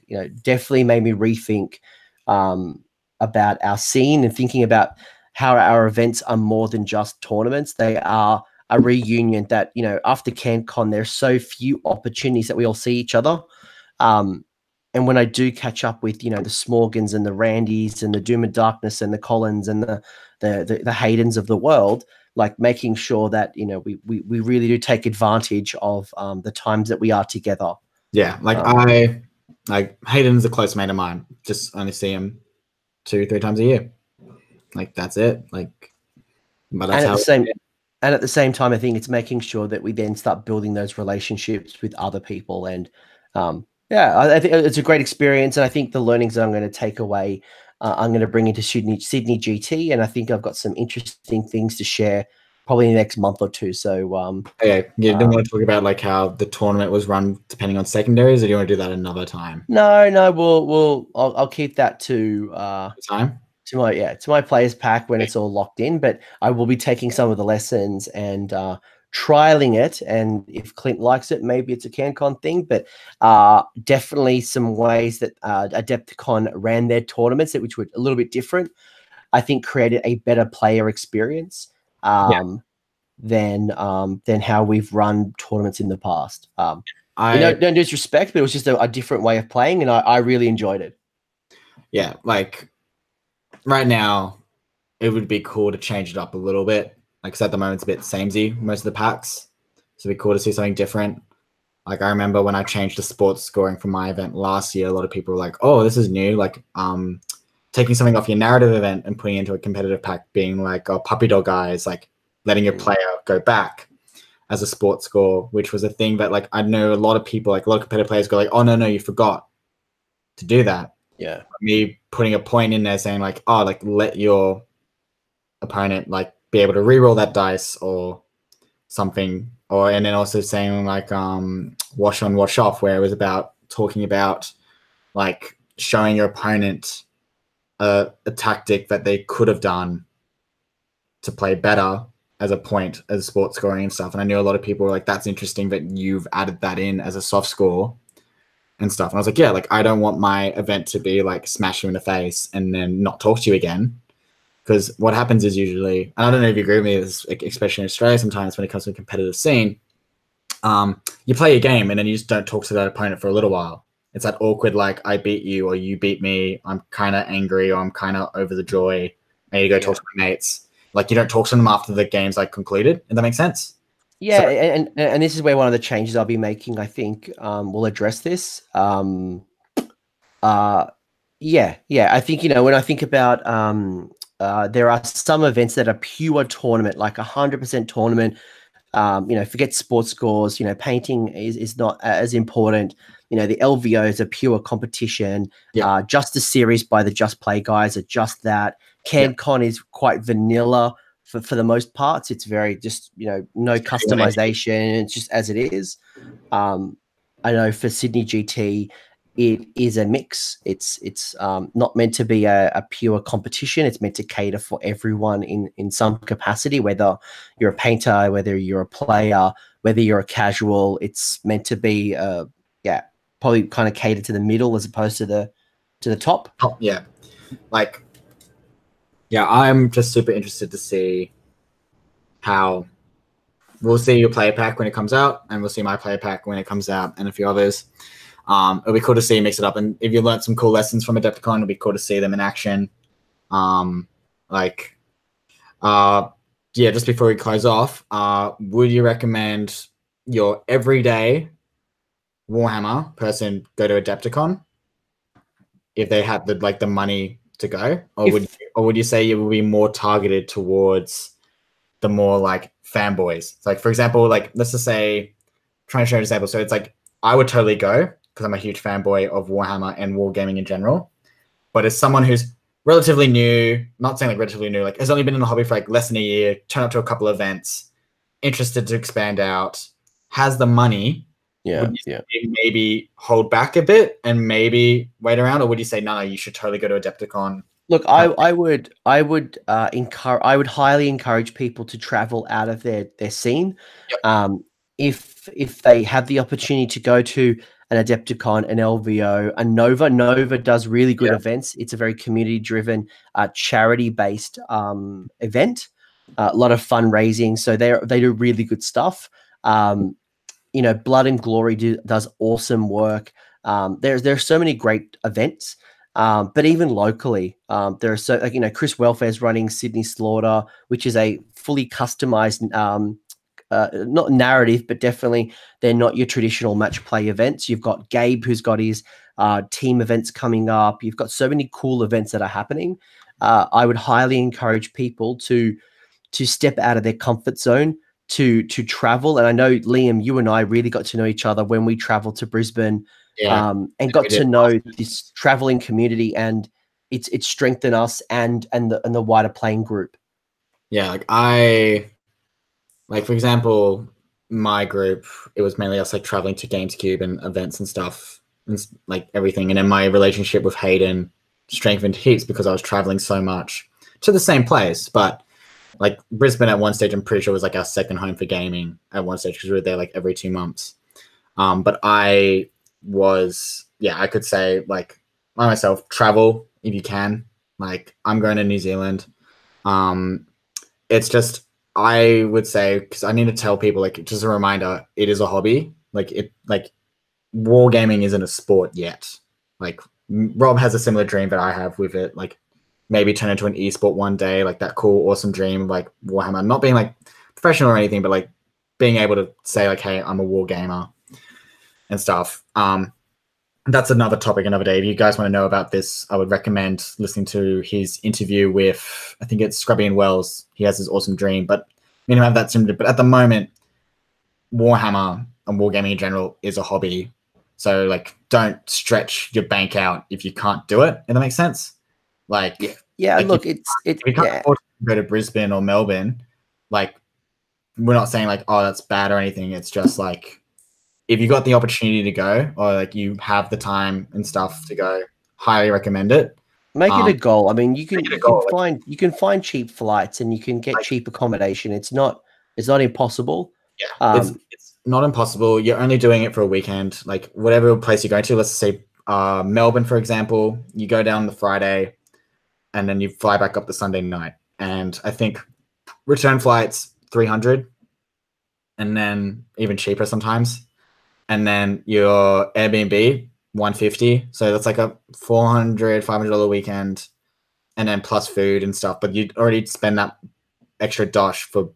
[SPEAKER 1] definitely made me rethink about our scene and thinking about how our events are more than just tournaments. They are a reunion that after CanCon there's so few opportunities that we all see each other. And when I do catch up with the Smorgans and the Randys and the Doom and Darkness and the Collins and the Haydens of the world, like making sure that we really do take advantage of the times that we are together.
[SPEAKER 2] Like Hayden's a close mate of mine. Just only see him 2-3 times a year. Like that's it. Like, but that's
[SPEAKER 1] and at the same time, I think it's making sure that we then start building those relationships with other people. And I think it's a great experience. And I think the learnings that I'm going to take away, I'm going to bring into Sydney GT. And I think I've got some interesting things to share probably in the next month or two. So
[SPEAKER 2] you didn't want to talk about like how the tournament was run depending on secondaries, or do you want to do that another time?
[SPEAKER 1] No, I'll keep that to
[SPEAKER 2] time.
[SPEAKER 1] To my players pack when it's all locked in. But I will be taking some of the lessons and trialing it, and if Clint likes it, maybe it's a CanCon thing. But definitely some ways that Adepticon ran their tournaments, which were a little bit different, I think created a better player experience than how we've run tournaments in the past. Don't disrespect, but it was just a different way of playing, and I really enjoyed it.
[SPEAKER 2] Yeah, like right now, it would be cool to change it up a little bit. Like, 'cause at the moment it's a bit samey, most of the packs. So it'd be cool to see something different. Like, I remember when I changed the sports scoring from my event last year, a lot of people were like, oh, this is new. Like, taking something off your narrative event and putting it into a competitive pack, being like, oh, puppy dog guys, like letting your player go back as a sports score, which was a thing that, like, I know a lot of people, like a lot of competitive players go like, oh, no, you forgot to do that.
[SPEAKER 1] Yeah.
[SPEAKER 2] Me putting a point in there saying like, oh, like let your opponent like be able to reroll that dice or something, or and then also saying like wash on, wash off, where it was about talking about like showing your opponent a tactic that they could have done to play better as a point, as sports scoring and stuff. And I knew a lot of people were like, that's interesting that you've added that in as a soft score and stuff. And I was like, yeah, like I don't want my event to be like smash you in the face and then not talk to you again. Because what happens is usually, and I don't know if you agree with me, especially in Australia sometimes when it comes to a competitive scene, you play a game and then you just don't talk to that opponent for a little while. It's that awkward, like, I beat you or you beat me. I'm kind of angry or I'm kind of over the joy. I need to go talk to my mates. Like, you don't talk to them after the game's like concluded. Does that make sense?
[SPEAKER 1] Yeah, so, and this is where one of the changes I'll be making, I think, will address this. Yeah, I think, you know, when I think about there are some events that are pure tournament, like 100% tournament. You know, forget sports scores. You know, painting is not as important. You know, the LVO is a pure competition.
[SPEAKER 2] Yeah.
[SPEAKER 1] Just a series by the Just Play guys are just that. CanCon is quite vanilla for the most parts. It's very just, you know, no customization. It's just as it is. I know for Sydney GT, it is a mix. It's not meant to be a pure competition. It's meant to cater for everyone in some capacity, whether you're a painter, whether you're a player, whether you're a casual. It's meant to be, probably kind of cater to the middle as opposed to the top.
[SPEAKER 2] Oh, yeah. Like, yeah, I'm just super interested to see how we'll see your player pack when it comes out, and we'll see my player pack when it comes out, and a few others. It'll be cool to see you mix it up, and if you learned some cool lessons from Adepticon, it'll be cool to see them in action. Just before we close off, would you recommend your everyday Warhammer person go to Adepticon if they had the money to go, or would you say you would be more targeted towards the more like fanboys? So, like, for example, like let's just say, trying to show an example. So it's like I would totally go because I'm a huge fanboy of Warhammer and wargaming in general. But as someone who's relatively new, not saying like relatively new, like has only been in the hobby for like less than a year, turn up to a couple of events, interested to expand out, has the money. Would you maybe hold back a bit and maybe wait around, or would you say no, you should totally go to Adepticon?
[SPEAKER 1] Look, I would highly encourage people to travel out of their scene. Yep. If they have the opportunity to go to an Adepticon, an LVO, a Nova. Nova does really good events. It's a very community-driven, charity-based event. A lot of fundraising, so they do really good stuff. You know, Blood and Glory does awesome work. There's so many great events, but even locally, there are so, like, you know, Chris Welfare's running Sydney Slaughter, which is a fully customized, not narrative, but definitely they're not your traditional match play events. You've got Gabe, who's got his team events coming up. You've got so many cool events that are happening. I would highly encourage people to step out of their comfort zone, to travel. And I know, Liam, you and I really got to know each other when we traveled to Brisbane, and got to know this traveling community, and it's strengthened us and the wider playing group.
[SPEAKER 2] Yeah, like for example, my group, it was mainly us like traveling to Gamescube and events and stuff, and like everything. And then my relationship with Hayden strengthened heaps because I was traveling so much to the same place. But like Brisbane at one stage, I'm pretty sure was like our second home for gaming at one stage because we were there like every 2 months. But I could say like I myself, travel if you can. Like I'm going to New Zealand. It's just, I would say, because I need to tell people, like, just a reminder, it is a hobby. Like wargaming isn't a sport yet. Like Rob has a similar dream that I have with it. Like maybe turn into an esport one day, like that cool, awesome dream of like Warhammer, not being like professional or anything, but like being able to say like, hey, I'm a war gamer and stuff. That's another topic another day. If you guys want to know about this, I would recommend listening to his interview with, I think it's Scrubby and Wells. He has this awesome dream, but we don't have that similar. But at the moment, Warhammer and wargaming in general is a hobby. So like, don't stretch your bank out if you can't do it. If that makes sense. Like,
[SPEAKER 1] yeah.
[SPEAKER 2] like
[SPEAKER 1] Look,
[SPEAKER 2] if you can't afford to go to Brisbane or Melbourne, like, we're not saying like, oh, that's bad or anything. It's just like, if you got the opportunity to go, or like you have the time and stuff to go, highly recommend it.
[SPEAKER 1] make it a goal. I mean, you
[SPEAKER 2] Make it a
[SPEAKER 1] can
[SPEAKER 2] goal.
[SPEAKER 1] find cheap flights and you can get
[SPEAKER 2] Like,
[SPEAKER 1] cheap accommodation. It's not impossible.
[SPEAKER 2] yeah, it's not impossible. You're only doing it for a weekend. Like, whatever place you're going to, let's say Melbourne, for example, you go down the Friday and then you fly back up the Sunday night. And I think return flights 300, and then even cheaper sometimes. And then your Airbnb 150. So that's like a $400-$500 weekend, and then plus food and stuff. But you'd already spend that extra dosh for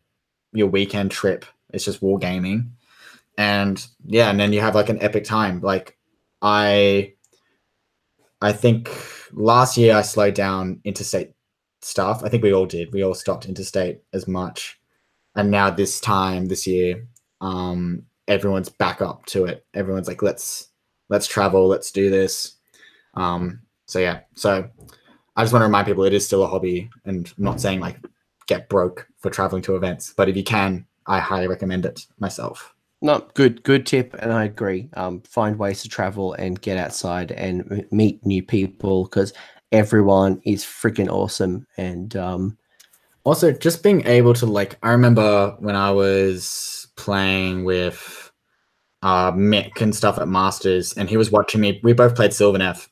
[SPEAKER 2] your weekend trip. It's just wargaming. And yeah, and then you have like an epic time. Like, I think last year I slowed down interstate stuff. I think we all did. We all stopped interstate as much. And now this year, everyone's back up to it. Everyone's like, let's travel, let's do this. So yeah. So I just want to remind people it is still a hobby, and I'm not saying like get broke for traveling to events, but if you can, I highly recommend it myself.
[SPEAKER 1] No, good tip, and I agree. Find ways to travel and get outside and meet new people, because everyone is freaking awesome. And
[SPEAKER 2] also, just being able to, like, I remember when I was playing with Mick and stuff at Masters, and he was watching me. We both played Sylvaneth,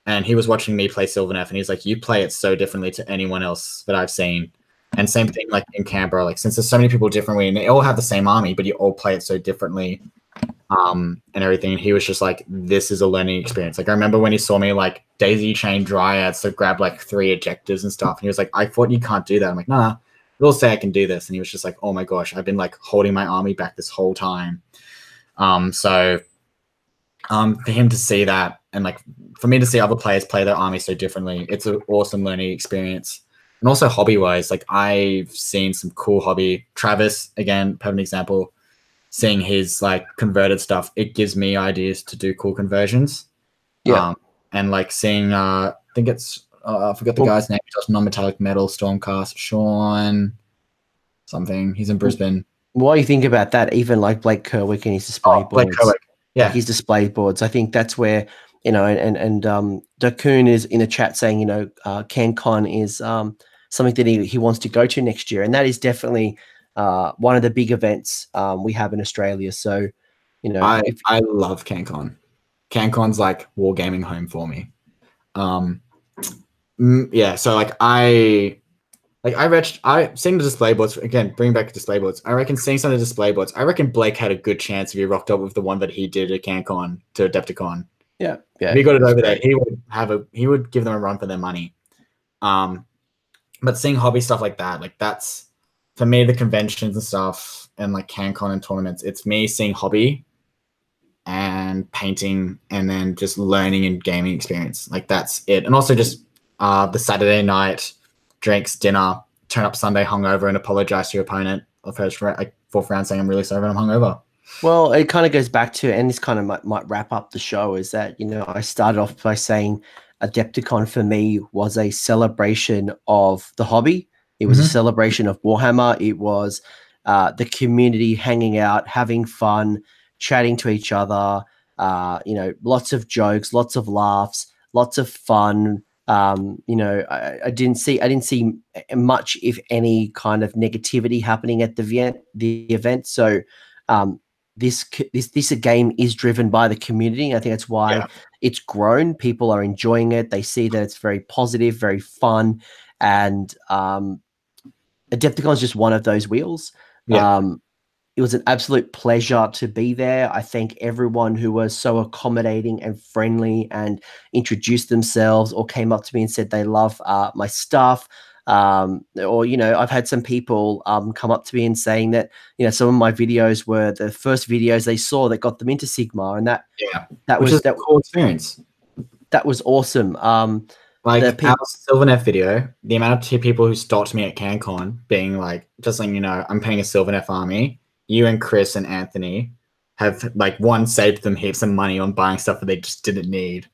[SPEAKER 2] and he was watching me play Sylvaneth, and he's like, "You play it so differently to anyone else that I've seen." And same thing, like in Canberra, like, since there's so many people differently, and they all have the same army, but you all play it so differently, and everything. And he was just like, "This is a learning experience." Like, I remember when he saw me like daisy chain dryads to grab like 3 ejectors and stuff, and he was like, "I thought you can't do that." I'm like, "Nah, we'll say I can do this." And he was just like, "Oh my gosh, I've been like holding my army back this whole time." So for him to see that, and like for me to see other players play their army so differently, it's an awesome learning experience. And also hobby wise, like, I've seen some cool hobby. Travis, again, perfect example, seeing his like converted stuff, it gives me ideas to do cool conversions.
[SPEAKER 1] yeah,
[SPEAKER 2] And like seeing, I think it's, I forgot the guy's name, just non-metallic metal Stormcast, Sean something. He's in Brisbane.
[SPEAKER 1] while you think about that, even like Blake Kerwick and his display boards,
[SPEAKER 2] yeah,
[SPEAKER 1] like his display boards, I think that's where, you know, and Dakun is in the chat saying, you know, CanCon is something that he wants to go to next year, and that is definitely one of the big events we have in Australia. So, you know,
[SPEAKER 2] I love CanCon. CanCon's like wargaming home for me. Yeah, so like I seeing the display boards again. Bring back display boards. I reckon seeing some of the display boards. I reckon Blake had a good chance if he rocked up with the one that he did at CanCon to Adepticon.
[SPEAKER 1] yeah.
[SPEAKER 2] If he got it over there, he would give them a run for their money. But seeing hobby stuff like that, like, that's for me, the conventions and stuff, and like CanCon and tournaments. It's me seeing hobby and painting, and then just learning and gaming experience. Like, that's it. And also just the Saturday night drinks, dinner, turn up Sunday hungover and apologize to your opponent of first like 4th round saying, "I'm really sorry, but I'm hungover."
[SPEAKER 1] Well, it kind of goes back to, and this kind of might wrap up the show, is that, you know, I started off by saying Adepticon for me was a celebration of the hobby. It was a celebration of Warhammer. It was the community hanging out, having fun, chatting to each other, you know, lots of jokes, lots of laughs, lots of fun. You know, I didn't see much, if any, kind of negativity happening at the event. So this game is driven by the community. I think that's why it's grown. People are enjoying it. They see that it's very positive, very fun, and Adepticon is just one of those wheels. It was an absolute pleasure to be there. I thank everyone who was so accommodating and friendly and introduced themselves or came up to me and said they love my stuff. Or, you know, I've had some people come up to me and saying that, you know, some of my videos were the first videos they saw that got them into Sigmar, and that was a cool experience. That was awesome.
[SPEAKER 2] Like our Sylvaneth video, the amount of people who stopped me at CanCon being like, just saying, you know, I'm paying a Sylvaneth army. You and Chris and Anthony have, like, one, saved them heaps of money on buying stuff that they just didn't need,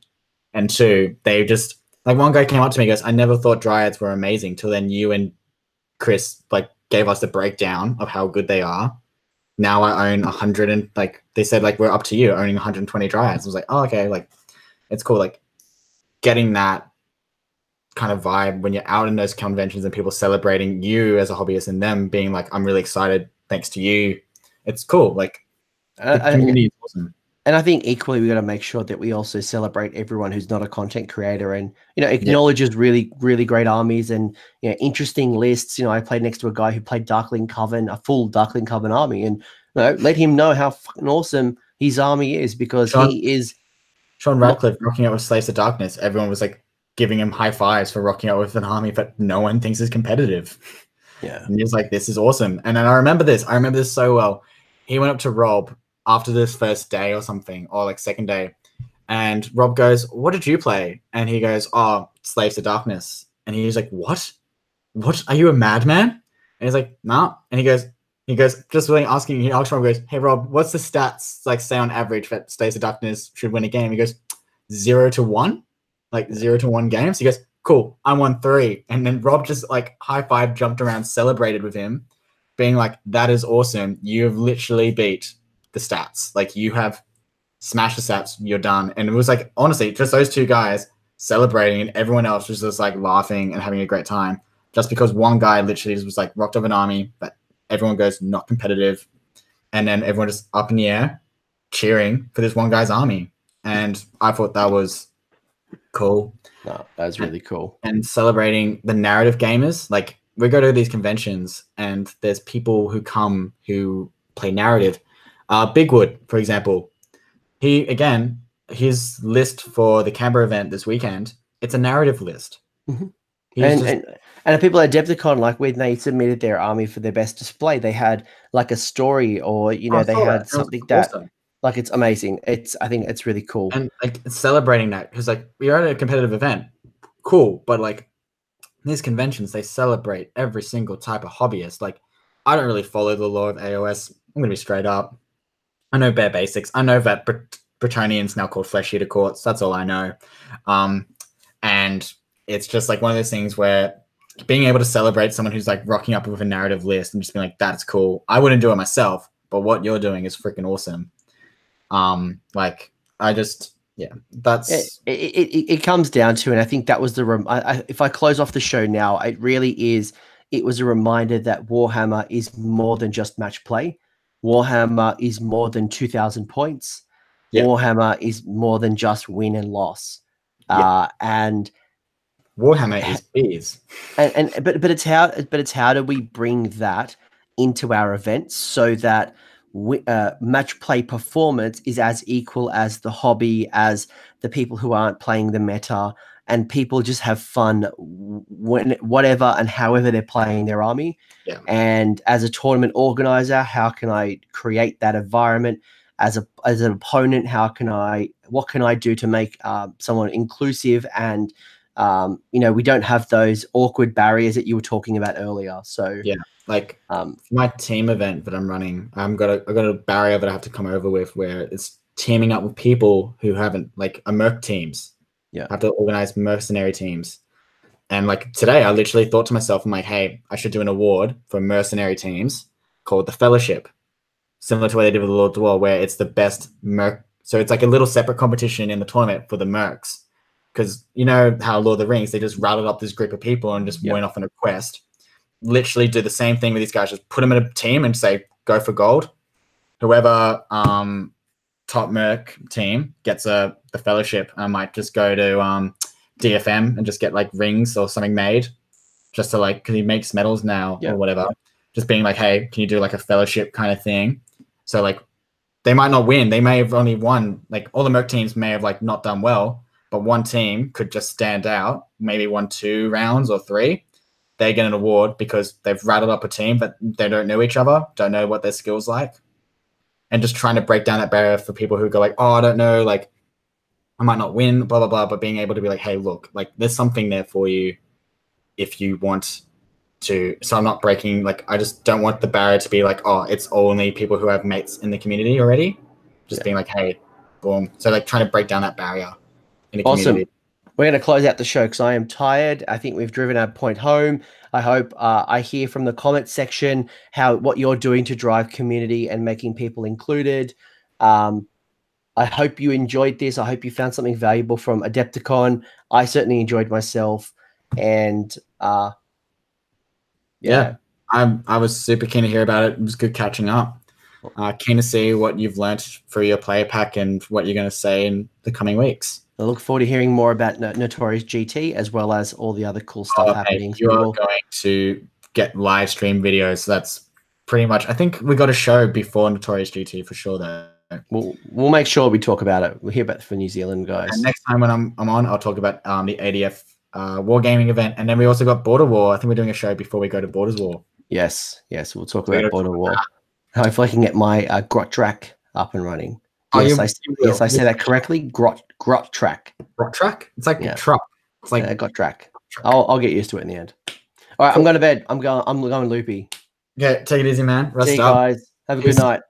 [SPEAKER 2] and two, they just Like one guy came up to me and goes, I never thought Dryads were amazing till then you and Chris like gave us the breakdown of how good they are. Now I own 100 and like they said like we're up to you owning 120 Dryads. I was like, oh okay, like it's cool. Like getting that kind of vibe when you're out in those conventions and people celebrating you as a hobbyist and them being like, I'm really excited thanks to you. It's cool. Like the community is awesome.
[SPEAKER 1] And I think equally we got to make sure that we also celebrate everyone who's not a content creator and, you know, acknowledges really, really great armies and, you know, interesting lists. You know, I played next to a guy who played Darkling Coven, a full Darkling Coven army, and, you know, let him know how fucking awesome his army is because he is.
[SPEAKER 2] Sean Radcliffe rocking out with Slaves of Darkness. Everyone was like giving him high fives for rocking out with an army that no one thinks is competitive.
[SPEAKER 1] Yeah.
[SPEAKER 2] And he was like, this is awesome. And then I remember this so well. He went up to Rob after this first day or something, or like second day. And Rob goes, what did you play? And he goes, oh, Slaves of Darkness. And he's like, what? What? Are you a madman? And he's like, nah. And he goes, just really asking, he asks Rob, goes, hey Rob, what's the stats like say on average that Slaves of Darkness should win a game? He goes, 0 to 1, like 0 to 1 games. He goes, cool, I won 3. And then Rob just like high five, jumped around, celebrated with him, being like, that is awesome. You've literally beat the stats. Like you have smashed the stats, you're done. And it was like, honestly, just those two guys celebrating and everyone else was just like laughing and having a great time. Just because one guy literally just was like rocked up an army, but everyone goes not competitive. And then everyone just up in the air cheering for this one guy's army. And I thought that was cool.
[SPEAKER 1] No, that's really cool.
[SPEAKER 2] And celebrating the narrative gamers. Like we go to these conventions and there's people who come who play narrative. Bigwood, for example, his list for the Canberra event this weekend, it's a narrative list.
[SPEAKER 1] Mm-hmm. And the people at Adepticon, like when they submitted their army for their best display, they had like a story or, you know, they had something that awesome. Like it's amazing. I think it's really cool.
[SPEAKER 2] And like celebrating that because like we're at a competitive event. Cool. But like these conventions, they celebrate every single type of hobbyist. Like I don't really follow the law of AOS. I'm going to be straight up. I know bare basics. I know that Bretonian's now called Flesh Eater Courts. That's all I know. And it's just like one of those things where being able to celebrate someone who's like rocking up with a narrative list and just being like, that's cool. I wouldn't do it myself, but what you're doing is freaking awesome. Like I just, yeah, that's
[SPEAKER 1] it comes down to, and I think that was the if I close off the show now, it really is. It was a reminder that Warhammer is more than just match play. Warhammer is more than 2,000 points. Yep. Warhammer is more than just win and loss. Yep. And
[SPEAKER 2] Warhammer is.
[SPEAKER 1] But it's how do we bring that into our events so that match play performance is as equal as the hobby, as the people who aren't playing the meta, and people just have fun whatever and however they're playing their army.
[SPEAKER 2] Yeah.
[SPEAKER 1] And as a tournament organizer, how can I create that environment? As an opponent, what can I do to make someone inclusive and you know, we don't have those awkward barriers that you were talking about earlier. So
[SPEAKER 2] yeah, like for my team event that I'm running, I've got a barrier that I have to come over with where it's teaming up with people who haven't, like, a merc teams.
[SPEAKER 1] Yeah,
[SPEAKER 2] I have to organize mercenary teams. And like today, I literally thought to myself, I'm like, hey, I should do an award for mercenary teams called the Fellowship, similar to what they did with the Lord of the War, where it's the best merc. So it's like a little separate competition in the tournament for the mercs. Because you know how Lord of the Rings, they just routed up this group of people and just went off on a quest. Literally do the same thing with these guys. Just put them in a team and say, go for gold. Whoever top merc team gets the Fellowship. I might just go to DFM and just get like rings or something made. Just to like, because he makes medals now or whatever. Just being like, hey, can you do like a Fellowship kind of thing? So like, they might not win. They may have only won. Like all the merc teams may have like not done well. But one team could just stand out, maybe won 2 rounds or 3. They get an award because they've rattled up a team, but they don't know each other, don't know what their skills like. And just trying to break down that barrier for people who go like, oh, I don't know, like, I might not win, blah, blah, blah. But being able to be like, hey, look, like, there's something there for you if you want to. So I'm not breaking, like, I just don't want the barrier to be like, oh, it's only people who have mates in the community already. Just being like, hey, boom. So like trying to break down that barrier.
[SPEAKER 1] Awesome. we're going to close out the show because I am tired. I think we've driven our point home. I hope I hear from the comment section what you're doing to drive community and making people included. I hope you enjoyed this. I hope you found something valuable from Adepticon. I certainly enjoyed myself, and
[SPEAKER 2] yeah, I was super keen to hear about it. It was good catching up. Keen to see what you've learned for your player pack and what you're going to say in the coming weeks.
[SPEAKER 1] I look forward to hearing more about Notorious GT as well as all the other cool stuff happening.
[SPEAKER 2] You are going to get live stream videos. So that's pretty much. I think we got a show before Notorious GT for sure. Though
[SPEAKER 1] we'll make sure we talk about it. We'll hear about it for New Zealand guys.
[SPEAKER 2] And next time when I'm on, I'll talk about the ADF Wargaming event, and then we also got Border War. I think we're doing a show before we go to Borders War.
[SPEAKER 1] Yes, we'll talk about Border War. Hopefully, I can get my Grot track up and running. Yes, I say that correctly. Grot track.
[SPEAKER 2] Grot track? It's like truck. It's like
[SPEAKER 1] Grot track. I'll get used to it in the end. All right, cool. I'm going to bed. I'm going loopy.
[SPEAKER 2] Okay, take it easy, man. Rest
[SPEAKER 1] See you
[SPEAKER 2] up.
[SPEAKER 1] guys. Have a good night.